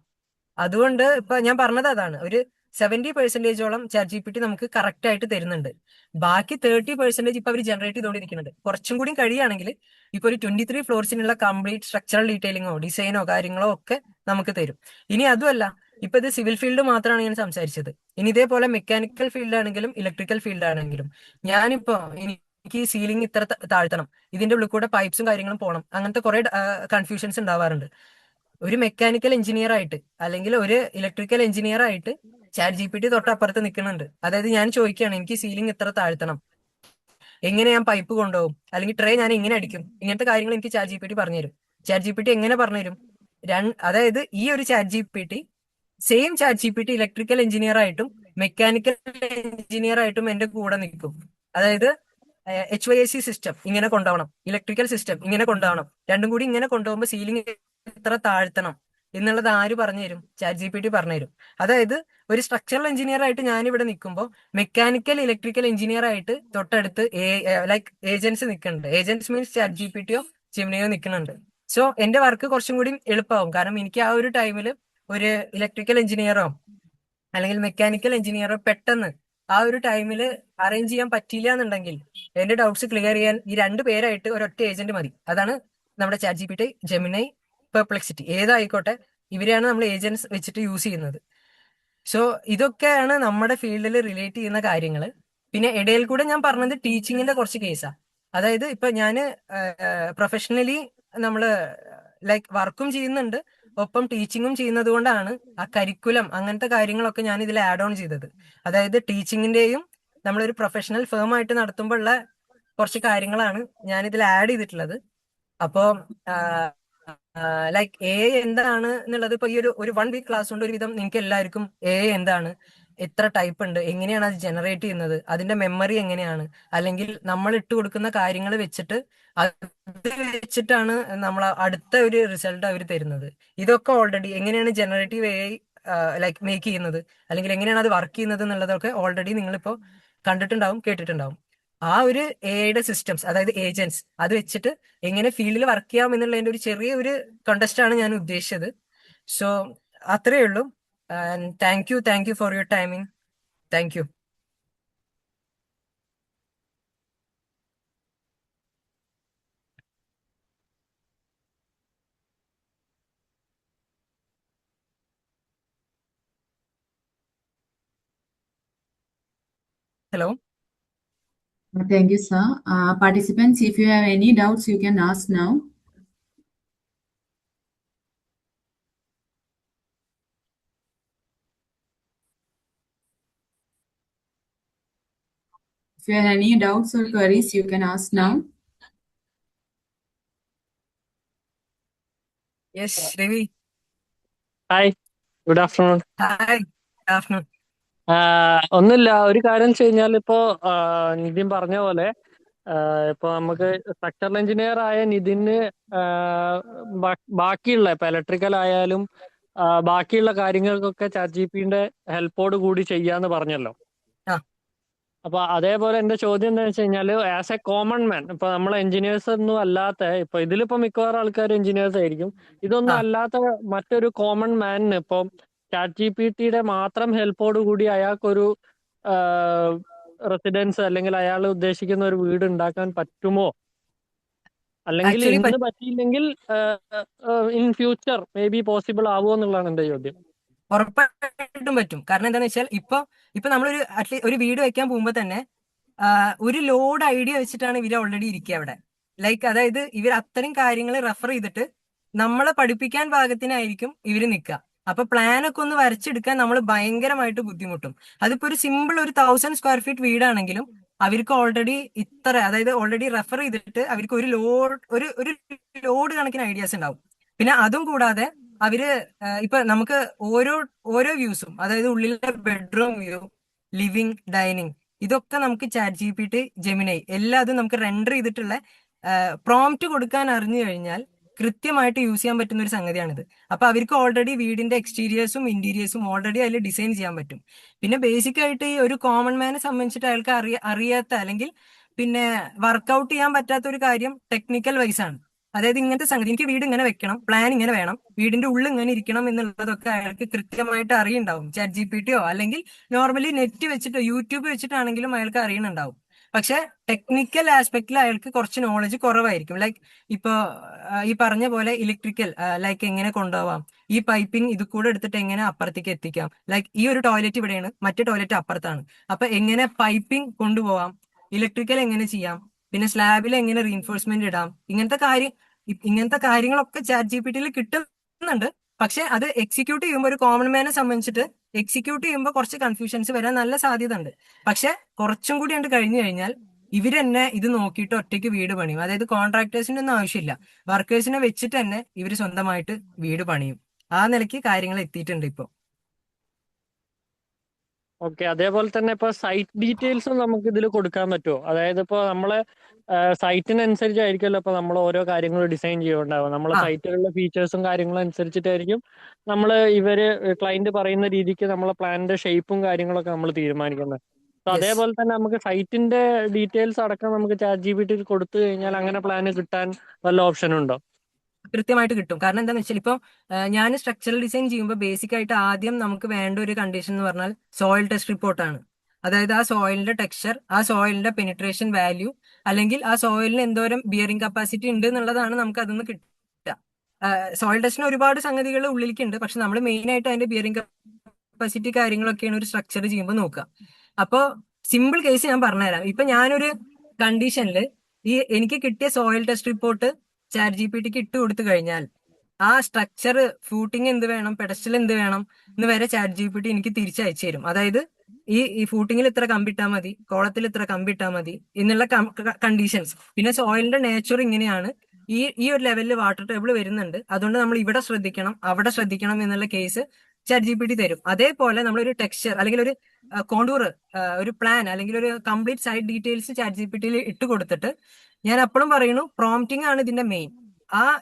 അതുകൊണ്ട് ഇപ്പൊ ഞാൻ പറഞ്ഞത് അതാണ്, ഒരു 70%ഓളം ചാറ്റ് GPT നമുക്ക് കറക്റ്റ് ആയിട്ട് തരുന്നുണ്ട്. ബാക്കി 30% ഇപ്പൊ അവർ ജനറേറ്റ് ചെയ്തുകൊണ്ടിരിക്കുന്നുണ്ട്. കുറച്ചും കൂടി കഴിയുകയാണെങ്കിൽ ഇപ്പൊ ഒരു 23 ഫ്ലോർസിനുള്ള കംപ്ലീറ്റ് സ്ട്രക്ചറൽ ഡീറ്റെയിലിങ്ങോ ഡിസൈനോ കാര്യങ്ങളോ ഒക്കെ നമുക്ക് തരും. ഇനി അതുമല്ല, ഇപ്പൊ ഇത് സിവിൽ ഫീൽഡ് മാത്രമാണ് ഞാൻ സംസാരിച്ചത്. ഇനി ഇതേപോലെ മെക്കാനിക്കൽ ഫീൽഡ് ആണെങ്കിലും ഇലക്ട്രിക്കൽ ഫീൽഡ് ആണെങ്കിലും ഞാനിപ്പോ എനിക്ക് സീലിംഗ് ഇത്ര താഴ്ത്തണം, ഇതിന്റെ ഉള്ളിൽ കൂടെ പൈപ്സും കാര്യങ്ങളും പോകണം, അങ്ങനത്തെ കുറെ കൺഫ്യൂഷൻസ് ഉണ്ടാവാറുണ്ട്. ഒരു മെക്കാനിക്കൽ എഞ്ചിനീയർ ആയിട്ട് അല്ലെങ്കിൽ ഒരു ഇലക്ട്രിക്കൽ എഞ്ചിനീയർ ആയിട്ട് ചാറ്റ് GPT തൊട്ടപ്പുറത്ത് നിൽക്കുന്നുണ്ട്. അതായത് ഞാൻ ചോദിക്കുകയാണ് എനിക്ക് സീലിംഗ് എത്ര താഴ്ത്തണം, എങ്ങനെ ഞാൻ പൈപ്പ് കൊണ്ടുപോകും, അല്ലെങ്കിൽ ട്രേ ഞാൻ എങ്ങനെ അടിക്കും, ഇങ്ങനത്തെ കാര്യങ്ങൾ എനിക്ക് ചാറ്റ് GPT പറഞ്ഞുതരും. ചാറ്റ് GPT എങ്ങനെ പറഞ്ഞുതരും? അതായത് ഈ ഒരു chat GPT same chat GPT electrical engineer ആയിട്ടും മെക്കാനിക്കൽ എഞ്ചിനീയർ ആയിട്ടും എന്റെ കൂടെ നിൽക്കും. അതായത് HVAC സിസ്റ്റം ഇങ്ങനെ കൊണ്ടുപോകണം, ഇലക്ട്രിക്കൽ സിസ്റ്റം ഇങ്ങനെ കൊണ്ടുപോകണം, രണ്ടും കൂടി ഇങ്ങനെ കൊണ്ടുപോകുമ്പോൾ സീലിംഗ് എത്ര താഴ്ത്തണം എന്നുള്ളത് ആര് പറഞ്ഞുതരും? ചാറ്റ് GPT പറഞ്ഞുതരും. അതായത് ഒരു സ്ട്രക്ചറൽ എഞ്ചിനീയർ ആയിട്ട് ഞാൻ ഇവിടെ നിൽക്കുമ്പോൾ മെക്കാനിക്കൽ ഇലക്ട്രിക്കൽ എഞ്ചിനീയർ ആയിട്ട് തൊട്ടടുത്ത് ലൈക്ക് ഏജൻസ് നിൽക്കുന്നുണ്ട്. ഏജൻസ് മീൻസ് ചാറ്റ് GPTയോ ജെമിനിയോ നിൽക്കുന്നുണ്ട്. സോ എന്റെ വർക്ക് കുറച്ചും കൂടി എളുപ്പമാവും. കാരണം എനിക്ക് ആ ഒരു ടൈമിൽ ഒരു ഇലക്ട്രിക്കൽ എഞ്ചിനീയറോ അല്ലെങ്കിൽ മെക്കാനിക്കൽ എഞ്ചിനീയറോ പെട്ടെന്ന് ആ ഒരു ടൈമിൽ അറേഞ്ച് ചെയ്യാൻ പറ്റില്ല എന്നുണ്ടെങ്കിൽ എന്റെ ഡൗട്ട്സ് ക്ലിയർ ചെയ്യാൻ ഈ രണ്ടു പേരായിട്ട് ഒരൊറ്റ ഏജന്റ് മതി. അതാണ് നമ്മുടെ ചാറ്റ് GPT, ജെമിനി, പെർപ്ലെക്സിറ്റി ഏതായിക്കോട്ടെ, ഇവരെയാണ് നമ്മൾ ഏജൻസ് വെച്ചിട്ട് യൂസ് ചെയ്യുന്നത്. സോ ഇതൊക്കെയാണ് നമ്മുടെ ഫീൽഡിൽ റിലേറ്റ് ചെയ്യുന്ന കാര്യങ്ങൾ. പിന്നെ ഇടയിൽ കൂടെ ഞാൻ പറഞ്ഞത് ടീച്ചിങ്ങിന്റെ കുറച്ച് കേസാ. അതായത് ഇപ്പൊ ഞാന് പ്രൊഫഷണലി നമ്മള് ലൈക്ക് വർക്കും ചെയ്യുന്നുണ്ട്, ഒപ്പം ടീച്ചിങ്ങും ചെയ്യുന്നത് കൊണ്ടാണ് ആ കരിക്കുലം അങ്ങനത്തെ കാര്യങ്ങളൊക്കെ ഞാൻ ഇതിൽ ആഡ് ഓൺ ചെയ്തത്. അതായത് ടീച്ചിങ്ങിന്റെയും നമ്മളൊരു പ്രൊഫഷണൽ ഫേം ആയിട്ട് നടത്തുമ്പോൾ ഉള്ള കുറച്ച് കാര്യങ്ങളാണ് ഞാൻ ഇതിൽ ആഡ് ചെയ്തിട്ടുള്ളത്. അപ്പോ ലൈക്ക് AI എന്താണ് എന്നുള്ളത് ഇപ്പൊ ഈ ഒരു 1 വീക്ക് ക്ലാസ് കൊണ്ട് ഒരുവിധം നിങ്ങൾക്ക് എല്ലാവർക്കും AI എന്താണ്, എത്ര ടൈപ്പ് ഉണ്ട്, എങ്ങനെയാണ് അത് ജനറേറ്റ് ചെയ്യുന്നത്, അതിന്റെ മെമ്മറി എങ്ങനെയാണ്, അല്ലെങ്കിൽ നമ്മൾ ഇട്ട് കൊടുക്കുന്ന കാര്യങ്ങൾ വെച്ചിട്ട് അത് വെച്ചിട്ടാണ് നമ്മൾ അടുത്ത ഒരു റിസൾട്ട് അവർ തരുന്നത്. ഇതൊക്കെ ഓൾറെഡി എങ്ങനെയാണ് ജനറേറ്റീവ് AI ലൈക്ക് മേക്ക് ചെയ്യുന്നത്, അല്ലെങ്കിൽ എങ്ങനെയാണ് അത് വർക്ക് ചെയ്യുന്നത് എന്നുള്ളതൊക്കെ ഓൾറെഡി നിങ്ങളിപ്പോ കണ്ടിട്ടുണ്ടാവും, കേട്ടിട്ടുണ്ടാവും. ആ ഒരു AI സിസ്റ്റംസ്, അതായത് ഏജൻസ്, അത് വെച്ചിട്ട് എങ്ങനെ ഫീൽഡിൽ വർക്ക് ചെയ്യാം എന്നുള്ളതിന്റെ ഒരു ചെറിയ ഒരു കണ്ടസ്റ്റ് ആണ് ഞാൻ ഉദ്ദേശിച്ചത്. സോ അത്രയേ ഉള്ളൂ. Thank you for your timing. Thank you. Hello. Thank you, sir. Participants, if you have any doubts, you can ask now. If you have any doubts or queries, you can ask now. Yes Ravi. Hi, good afternoon. Hi, afternoon. ഒന്നുമില്ല, ഒരു കാര്യം വെച്ച് കഴിഞ്ഞാൽ ഇപ്പോ നിതിൻ പറഞ്ഞ പോലെ ഇപ്പൊ നമുക്ക് സ്ട്രക്ചറൽ എഞ്ചിനീയർ ആയ നിതിന് ബാക്കിയുള്ള ഇപ്പൊ ഇലക്ട്രിക്കൽ ആയാലും ബാക്കിയുള്ള കാര്യങ്ങൾക്കൊക്കെ ചാറ്റ് ജിപിയുടെ ഹെൽപ്പോട് കൂടി ചെയ്യാന്ന് പറഞ്ഞല്ലോ. ആ. അപ്പൊ അതേപോലെ എന്റെ ചോദ്യം എന്താ വെച്ച് കഴിഞ്ഞാൽ, ആസ് എ കോമൺ മാൻ, ഇപ്പൊ നമ്മൾ എഞ്ചിനീയേഴ്സ് ഒന്നും അല്ലാത്ത, ഇപ്പൊ ഇതിലിപ്പോ മിക്കവാറും ആൾക്കാർ എഞ്ചിനീയേഴ്സ് ആയിരിക്കും, ഇതൊന്നും ആ. അല്ലാത്ത മറ്റൊരു കോമൺ മാനിന് ഇപ്പൊ ചാറ്റ് ജിപിടിയുടെ മാത്രം ഹെൽപ്പോട് കൂടി അയാൾക്കൊരു റെസിഡൻസ് അല്ലെങ്കിൽ അയാൾ ഉദ്ദേശിക്കുന്ന ഒരു വീട് ഉണ്ടാക്കാൻ പറ്റുമോ? അല്ലെങ്കിൽ ആക്ച്വലി ഇന്ന് പറ്റിയില്ലെങ്കിൽ in future may be possible ആവുമോ എന്നുള്ളതാണ് എന്റെ ചോദ്യം. ഉറപ്പായിട്ടും പറ്റും. കാരണം എന്താണെന്ന് വെച്ചാൽ ഇപ്പൊ നമ്മളൊരു ഒരു വീട് വെക്കാൻ പോകുമ്പോൾ തന്നെ ഒരു ലോഡ് ഐഡിയ വെച്ചിട്ടാണ് ഇവർ ഓൾറെഡി ഇരിക്കുക അവിടെ. ലൈക്ക് അതായത് ഇവർ അത്തരം കാര്യങ്ങൾ റെഫർ ചെയ്തിട്ട് നമ്മളെ പഠിപ്പിക്കാൻ പാകത്തിനായിരിക്കും ഇവര് നിൽക്കുക. അപ്പൊ പ്ലാനൊക്കെ ഒന്ന് വരച്ചെടുക്കാൻ നമ്മൾ ഭയങ്കരമായിട്ട് ബുദ്ധിമുട്ടും. അതിപ്പോ ഒരു സിമ്പിൾ ഒരു 1000 സ്ക്വയർ ഫീറ്റ് വീടാണെങ്കിലും അവർക്ക് ഓൾറെഡി ഇത്ര, അതായത് ഓൾറെഡി റെഫർ ചെയ്തിട്ട് അവർക്ക് ഒരു ലോഡ് കണക്കിന് ഐഡിയാസ് ഉണ്ടാവും. പിന്നെ അതും കൂടാതെ അവര് ഇപ്പൊ നമുക്ക് ഓരോ ഓരോ വ്യൂസും, അതായത് ഉള്ളിലെ ബെഡ്റൂം വ്യൂ, ലിവിങ്, ഡൈനിങ്, ഇതൊക്കെ നമുക്ക് ചാറ്റ് GPT, ജെമിനി എല്ലാതും നമുക്ക് റെൻഡർ ചെയ്തിട്ടുള്ള പ്രോംപ്റ്റ് കൊടുക്കാൻ അറിഞ്ഞു കഴിഞ്ഞാൽ കൃത്യമായിട്ട് യൂസ് ചെയ്യാൻ പറ്റുന്ന ഒരു സംഗതിയാണിത്. അപ്പൊ അവർക്ക് ഓൾറെഡി വീടിന്റെ എക്സ്റ്റീരിയേഴ്സും ഇന്റീരിയേഴ്സും ഓൾറെഡി അതിൽ ഡിസൈൻ ചെയ്യാൻ പറ്റും. പിന്നെ ബേസിക് ആയിട്ട് ഈ ഒരു കോമൺ മാനെ സംബന്ധിച്ചിട്ട് അയാൾക്ക് അറിയാത്ത അല്ലെങ്കിൽ പിന്നെ വർക്കൗട്ട് ചെയ്യാൻ പറ്റാത്ത ഒരു കാര്യം ടെക്നിക്കൽ വൈസ് ആണ്. അതായത് ഇങ്ങനത്തെ സംഗതി, എനിക്ക് വീട് ഇങ്ങനെ വെക്കണം, പ്ലാൻ ഇങ്ങനെ വേണം, വീടിന്റെ ഉള്ളിൽ ഇങ്ങനെ ഇരിക്കണം എന്നുള്ളതൊക്കെ അയാൾക്ക് കൃത്യമായിട്ട് അറിയുണ്ടാവും. ChatGPT അല്ലെങ്കിൽ നോർമലി നെറ്റ് വെച്ചിട്ടോ യൂട്യൂബ് വെച്ചിട്ടാണെങ്കിലും അയാൾക്ക് അറിയണുണ്ടാവും. പക്ഷെ ടെക്നിക്കൽ ആസ്പെക്റ്റിൽ അയാൾക്ക് കുറച്ച് നോളജ് കുറവായിരിക്കും. ലൈക്ക് ഇപ്പൊ ഈ പറഞ്ഞ പോലെ ഇലക്ട്രിക്കൽ ലൈക്ക് എങ്ങനെ കൊണ്ടുപോവാം, ഈ പൈപ്പിംഗ് ഇത് കൂടെ എടുത്തിട്ട് എങ്ങനെ അപ്പുറത്തേക്ക് എത്തിക്കാം, ലൈക്ക് ഈ ഒരു ടോയ്ലറ്റ് ഇവിടെയാണ്, മറ്റേ ടോയ്ലറ്റ് അപ്പുറത്താണ്, അപ്പൊ എങ്ങനെ പൈപ്പിംഗ് കൊണ്ടുപോവാം, ഇലക്ട്രിക്കൽ എങ്ങനെ ചെയ്യാം, പിന്നെ സ്ലാബിൽ എങ്ങനെ റീൻഫോഴ്സ്മെന്റ് ഇടാം, ഇങ്ങനത്തെ കാര്യങ്ങളൊക്കെ ChatGPT കിട്ടുന്നുണ്ട്. പക്ഷെ അത് എക്സിക്യൂട്ട് ചെയ്യുമ്പോൾ ഒരു കോമൺ മാനെ സംബന്ധിച്ചിട്ട് എക്സിക്യൂട്ട് ചെയ്യുമ്പോൾ കുറച്ച് കൺഫ്യൂഷൻസ് വരാൻ നല്ല സാധ്യത ഉണ്ട്. പക്ഷെ കുറച്ചും കൂടി കണ്ട് കഴിഞ്ഞു കഴിഞ്ഞാൽ ഇവരെന്നെ ഇത് നോക്കിയിട്ട് ഒറ്റയ്ക്ക് വീട് പണിയും. അതായത് കോൺട്രാക്ടേഴ്സിന്റെ ഒന്നും ആവശ്യമില്ല, വർക്കേഴ്സിനെ വെച്ചിട്ട് തന്നെ ഇവര് സ്വന്തമായിട്ട് വീട് പണിയും. ആ നിലയ്ക്ക് കാര്യങ്ങൾ എത്തിയിട്ടുണ്ട് ഇപ്പോൾ. ഓക്കെ, അതേപോലെ തന്നെ ഇപ്പൊ സൈറ്റ് ഡീറ്റെയിൽസും നമുക്ക് ഇതിൽ കൊടുക്കാൻ പറ്റുമോ? അതായത് ഇപ്പൊ നമ്മളെ സൈറ്റിനനുസരിച്ചായിരിക്കുമല്ലോ ഇപ്പൊ നമ്മൾ ഓരോ കാര്യങ്ങൾ ഡിസൈൻ ചെയ്യുന്നുണ്ടാവും. നമ്മളെ ആ സൈറ്റിലുള്ള ഫീച്ചേഴ്സും കാര്യങ്ങളും അനുസരിച്ചിട്ടായിരിക്കും ഇവര് ക്ലയന്റ് പറയുന്ന രീതിക്ക് നമ്മളെ പ്ലാനിന്റെ ഷേപ്പും കാര്യങ്ങളൊക്കെ നമ്മൾ തീരുമാനിക്കുന്നത്. അപ്പൊ യെസ്, അതേപോലെ തന്നെ നമുക്ക് സൈറ്റിന്റെ ഡീറ്റെയിൽസ് അടക്കം നമുക്ക് ChatGPT കൊടുത്തു കഴിഞ്ഞാൽ അങ്ങനെ പ്ലാന് കിട്ടാൻ വല്ല ഓപ്ഷനും ഉണ്ടോ? കൃത്യമായിട്ട് കിട്ടും. കാരണം എന്താണെന്ന് വെച്ചാൽ ഇപ്പോൾ ഞാൻ സ്ട്രക്ചറൽ ഡിസൈൻ ചെയ്യുമ്പോൾ ബേസിക് ആയിട്ട് ആദ്യം നമുക്ക് വേണ്ട ഒരു കണ്ടീഷൻ എന്ന് പറഞ്ഞാൽ സോയിൽ ടെസ്റ്റ് റിപ്പോർട്ടാണ്. അതായത് ആ സോയിലിന്റെ ടെക്സ്ചർ, ആ സോയിലിന്റെ പെനിട്രേഷൻ വാല്യൂ, അല്ലെങ്കിൽ ആ സോയിലിന് എന്തോരം ബിയറിംഗ് കപ്പാസിറ്റി ഉണ്ട് എന്നുള്ളതാണ് നമുക്ക് അതിൽ നിന്ന് കിട്ടുക. സോയിൽ ടെസ്റ്റിന് ഒരുപാട് സംഗതികൾ ഉള്ളിലേക്ക് ഉണ്ട്, പക്ഷെ നമ്മൾ മെയിൻ ആയിട്ട് അതിന്റെ ബിയറിംഗ് കപ്പാസിറ്റി കാര്യങ്ങളൊക്കെയാണ് ഒരു സ്ട്രക്ചർ ചെയ്യുമ്പോൾ നോക്കുക. അപ്പോൾ സിമ്പിൾ കേസ് ഞാൻ പറഞ്ഞുതരാം. ഇപ്പൊ ഞാനൊരു കണ്ടീഷനിൽ എനിക്ക് കിട്ടിയ സോയിൽ ടെസ്റ്റ് റിപ്പോർട്ട് ChatGPT ഇട്ട് കൊടുത്തു കഴിഞ്ഞാൽ ആ സ്ട്രക്ചർ ഫൂട്ടിങ് എന്ത് വേണം, പെഡസ്റ്റൽ എന്ത് വേണം എന്ന് വരെ ChatGPT എനിക്ക് തിരിച്ചയച്ചു തരും. അതായത് ഈ ഫൂട്ടിങ്ങിൽ ഇത്ര കമ്പിട്ടാൽ മതി, കോളത്തിൽ ഇത്ര കമ്പിട്ടാൽ മതി എന്നുള്ള കണ്ടീഷൻസ്. പിന്നെ സോയിലിന്റെ നേച്ചർ ഇങ്ങനെയാണ്, ഈ ഒരു ലെവലിൽ വാട്ടർ ടേബിൾ വരുന്നുണ്ട്, അതുകൊണ്ട് നമ്മൾ ഇവിടെ ശ്രദ്ധിക്കണം അവിടെ ശ്രദ്ധിക്കണം എന്നുള്ള കേസ് ChatGPT തരും. അതേപോലെ നമ്മളൊരു ടെക്സ്ചർ അല്ലെങ്കിൽ ഒരു കോണ്ടൂർ, ഒരു പ്ലാൻ അല്ലെങ്കിൽ ഒരു കംപ്ലീറ്റ് സൈറ്റ് ഡീറ്റെയിൽസ് ChatGPT ഇട്ട് കൊടുത്തിട്ട് ഞാൻ അപ്പോഴും പറയുന്നു പ്രോംപ്റ്റിംഗ് ആണ് ഇതിന്റെ മെയിൻ.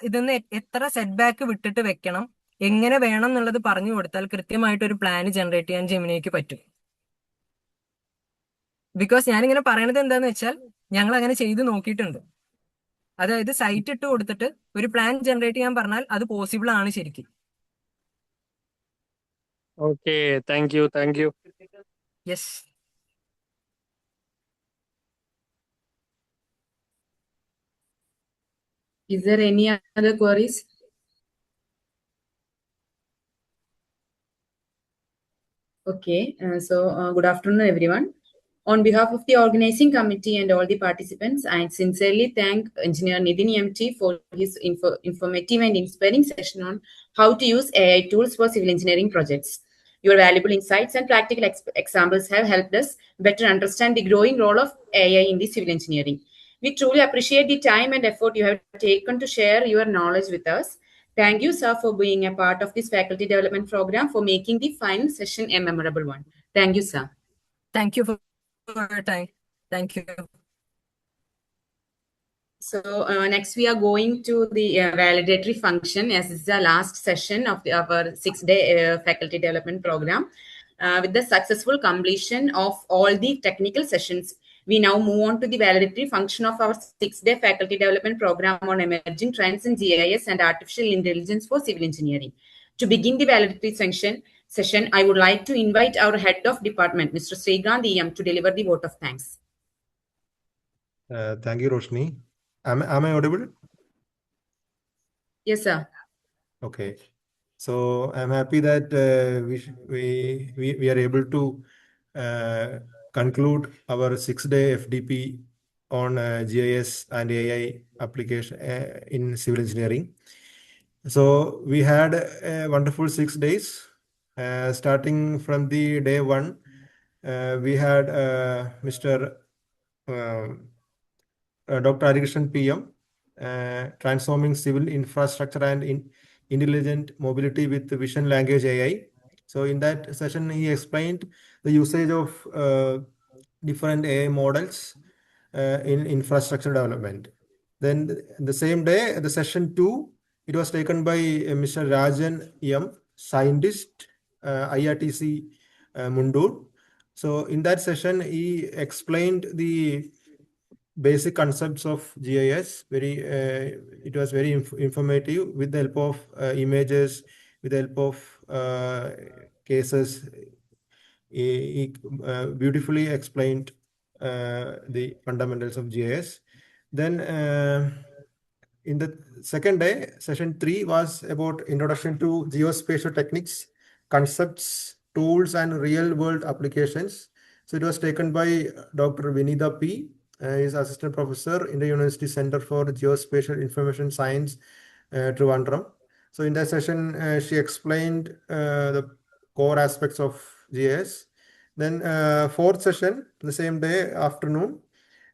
ഇതിന്ന് എത്ര സെറ്റ് ബാക്ക് വിട്ടിട്ട് വെക്കണം, എങ്ങനെ വേണം എന്നുള്ളത് പറഞ്ഞു കൊടുത്താൽ കൃത്യമായിട്ട് ഒരു പ്ലാൻ ജനറേറ്റ് ചെയ്യാൻ ജെമിനിക്ക് പറ്റും. ബിക്കോസ് ഞാനിങ്ങനെ പറയണത് എന്താന്ന് വെച്ചാൽ ഞങ്ങൾ അങ്ങനെ ചെയ്ത് നോക്കിയിട്ടുണ്ട്. അതായത് സൈറ്റ് ഇട്ട് കൊടുത്തിട്ട് ഒരു പ്ലാൻ ജനറേറ്റ് ചെയ്യാൻ പറഞ്ഞാൽ അത് പോസിബിൾ ആണ് ശരിക്കും. Okay, thank you. Yes. Is there any other queries? Okay, good afternoon, everyone. On behalf of the organizing committee and all the participants, I sincerely thank Engineer Nidhin MT for his informative and inspiring session on how to use AI tools for civil engineering projects. Your valuable insights and practical examples have helped us better understand the growing role of AI in the civil engineering. We truly appreciate the time and effort you have taken to share your knowledge with us. Thank you, sir, for being a part of this faculty development program, for making the final session a memorable one. Thank you, sir. Thank you for your time. Thank you. So next we are going to the validatory function, as this is the last session of our 6-day faculty development program. With the successful completion of all the technical sessions, we now move on to the validatory function of our 6-day faculty development program on emerging trends in GIS and artificial intelligence for civil engineering. To begin the validatory session, I would like to invite our head of department, Mr. Srikanth EM, to deliver the vote of thanks. Thank you, Roshni. Am I audible? Yes, sir. Okay. So I'm happy that we are able to conclude our 6-day FDP on GIS and AI application in civil engineering. So we had a wonderful 6 days. Starting from the day 1, we had Mr. Dr. Harikrishnan PM, transforming civil infrastructure and intelligent mobility with vision language AI. So in that session, he explained the usage of different AI models in infrastructure development. Then the same day, the session 2, it was taken by Mr. Rajan M, scientist, IRTC Mundur. So in that session, he explained the basic concepts of GIS. It was very informative with the help of images, with the help of cases. He beautifully explained the fundamentals of GIS. Then in the second day, session 3 was about introduction to geospatial techniques, concepts, tools, and real-world applications. So it was taken by Dr. Vinitha P. Is assistant professor in the University Center for Geospatial Information Science, Trivandrum. So in that session, she explained the core aspects of GIS. Then fourth session, the same day afternoon,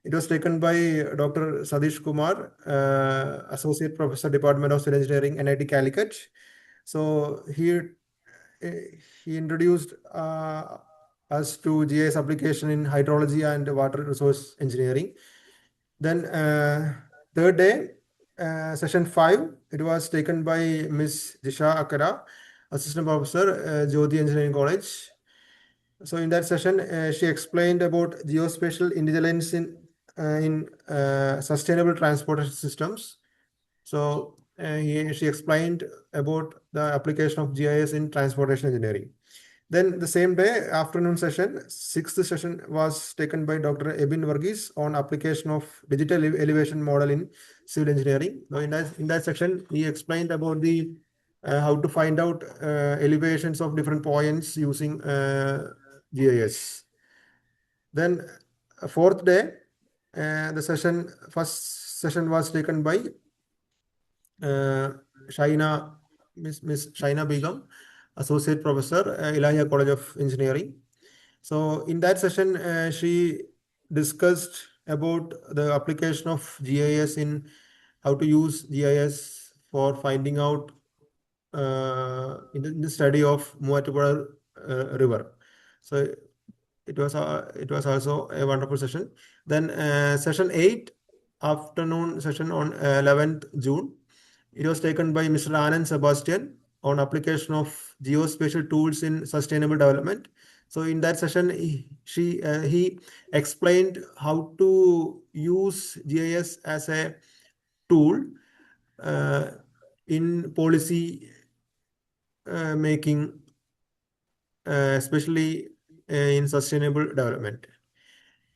it was taken by Dr. Sadish Kumar, Associate Professor, Department of Civil Engineering, NIT Calicut. So he introduced us to GIS application in hydrology and water resource engineering. Then third day, session 5, it was taken by Ms. Jisha Akara, Assistant Professor, Jyoti Engineering College. So in that session, she explained about geospatial intelligence in sustainable transportation systems. So she explained about the application of GIS in transportation engineering. Then the same day, afternoon session, sixth session was taken by Dr. Ebin Varghese on application of digital elevation model in civil engineering. Now in that section, he explained about the how to find out elevations of different points using GIS. Then fourth day, the first session was taken by Shaina, Miss Shaina Begum, Associate Professor, Ilahia College of Engineering. So in that session, she discussed about the application of GIS in how to use GIS for finding out in the study of Muatupuzha River. So it was also a wonderful session. Then session 8, afternoon session on 11th June, it was taken by Mr. Anand Sebastian on application of geospatial tools in sustainable development. So in that session, he explained how to use GIS as a tool in policy making, especially in sustainable development.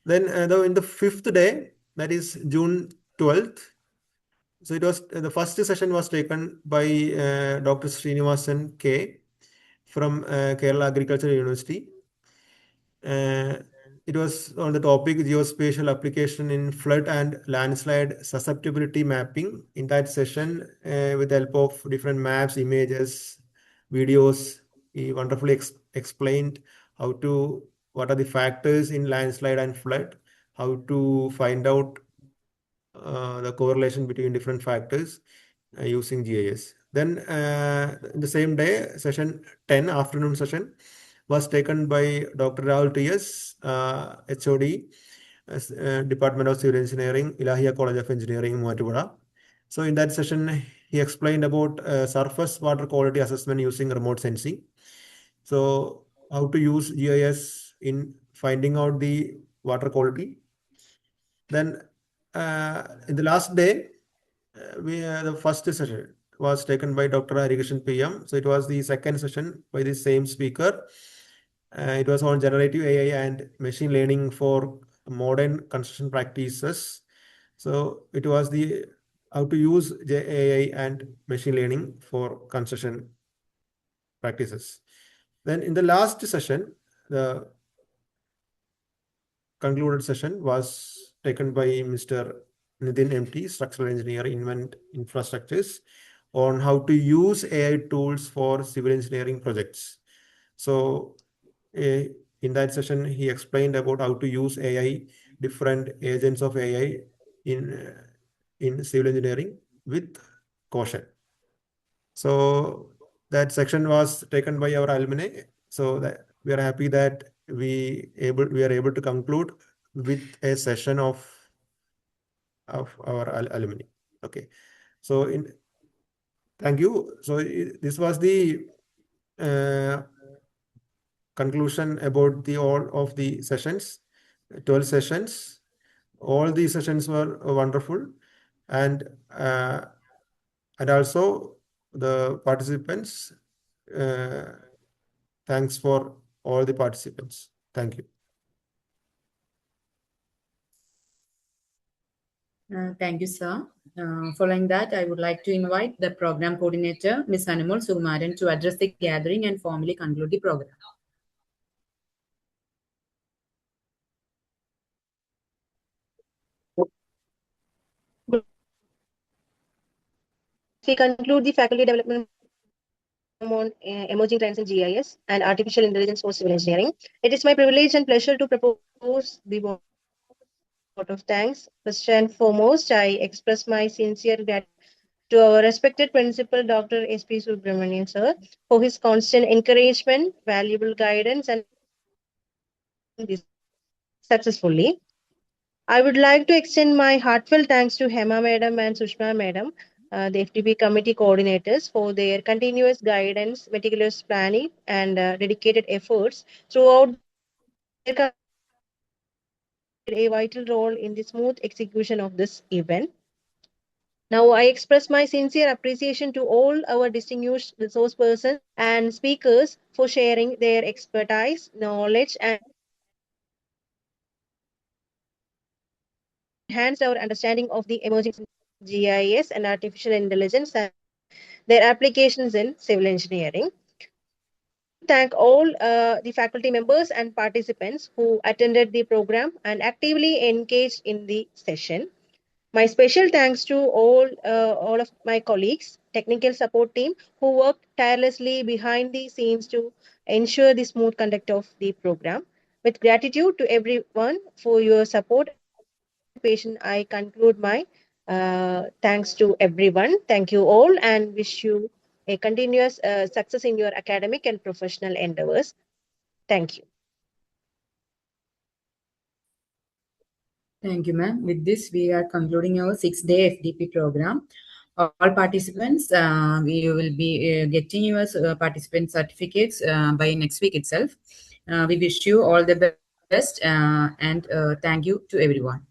Then though in the fifth day, that is June 12th, so it was the first session was taken by Dr. Srinivasan K from Kerala Agricultural University. It was on the topic geospatial application in flood and landslide susceptibility mapping. In that session, with the help of different maps, images, videos, he wonderfully explained what are the factors in landslide and flood, how to find out the correlation between different factors using GIS. Then in the same day, session 10, afternoon session, was taken by Dr. Rahul T.S., HOD, Department of Civil Engineering, Ilahia College of Engineering, Muatupuzha. So in that session, he explained about surface water quality assessment using remote sensing. So how to use GIS in finding out the water quality. Then in the last day, the first session was taken by Dr. Harikrishnan PM. So it was the second session by the same speaker. It was on generative AI and machine learning for modern construction practices. So it was the how to use AI and machine learning for construction practices. Then in the last session, the concluded session was taken by Mr. Nitin MT, Structural Engineer, Invent Infrastructures, on how to use AI tools for civil engineering projects. So in that session, he explained about how to use AI, different agents of AI in civil engineering with caution. So that section was taken by our alumni. So that we are happy that we are able to conclude with a session of of our alumni. Okay, so thank you. So this was the conclusion about the all of the sessions, 12 sessions. All the sessions were wonderful, and also the participants. Thanks for all the participants. Thank you. Thank you, sir. Following that, I would like to invite the program coordinator, Ms. Anumol Sukumaran, to address the gathering and formally conclude the program. We conclude the faculty development on emerging trends in GIS and artificial intelligence for civil engineering. It is my privilege and pleasure to propose the vote of thanks. First and foremost, I express my sincere gratitude to our respected principal, Dr. S.P. Subramanian, sir, for his constant encouragement, valuable guidance, and this successfully. I would like to extend my heartfelt thanks to Hema Madam and Sushma Madam, the FDP committee coordinators, for their continuous guidance, meticulous planning, and dedicated efforts throughout their a vital role in the smooth execution of this event. Now, I express my sincere appreciation to all our distinguished resource persons and speakers for sharing their expertise, knowledge, and enhanced our understanding of the emerging GIS and artificial intelligence and their applications in civil engineering. Thank all the faculty members and participants who attended the program and actively engaged in the session. My special thanks to all of my colleagues, technical support team who worked tirelessly behind the scenes to ensure the smooth conduct of the program. With gratitude to everyone for your support and patience, I conclude my thanks to everyone. Thank you all and wish you a continuous success in your academic and professional endeavors. Thank you. Thank you, ma'am. With this, we are concluding our 6-day FDP program. All participants, we will be getting your participant certificates by next week itself. We wish you all the best and thank you to everyone.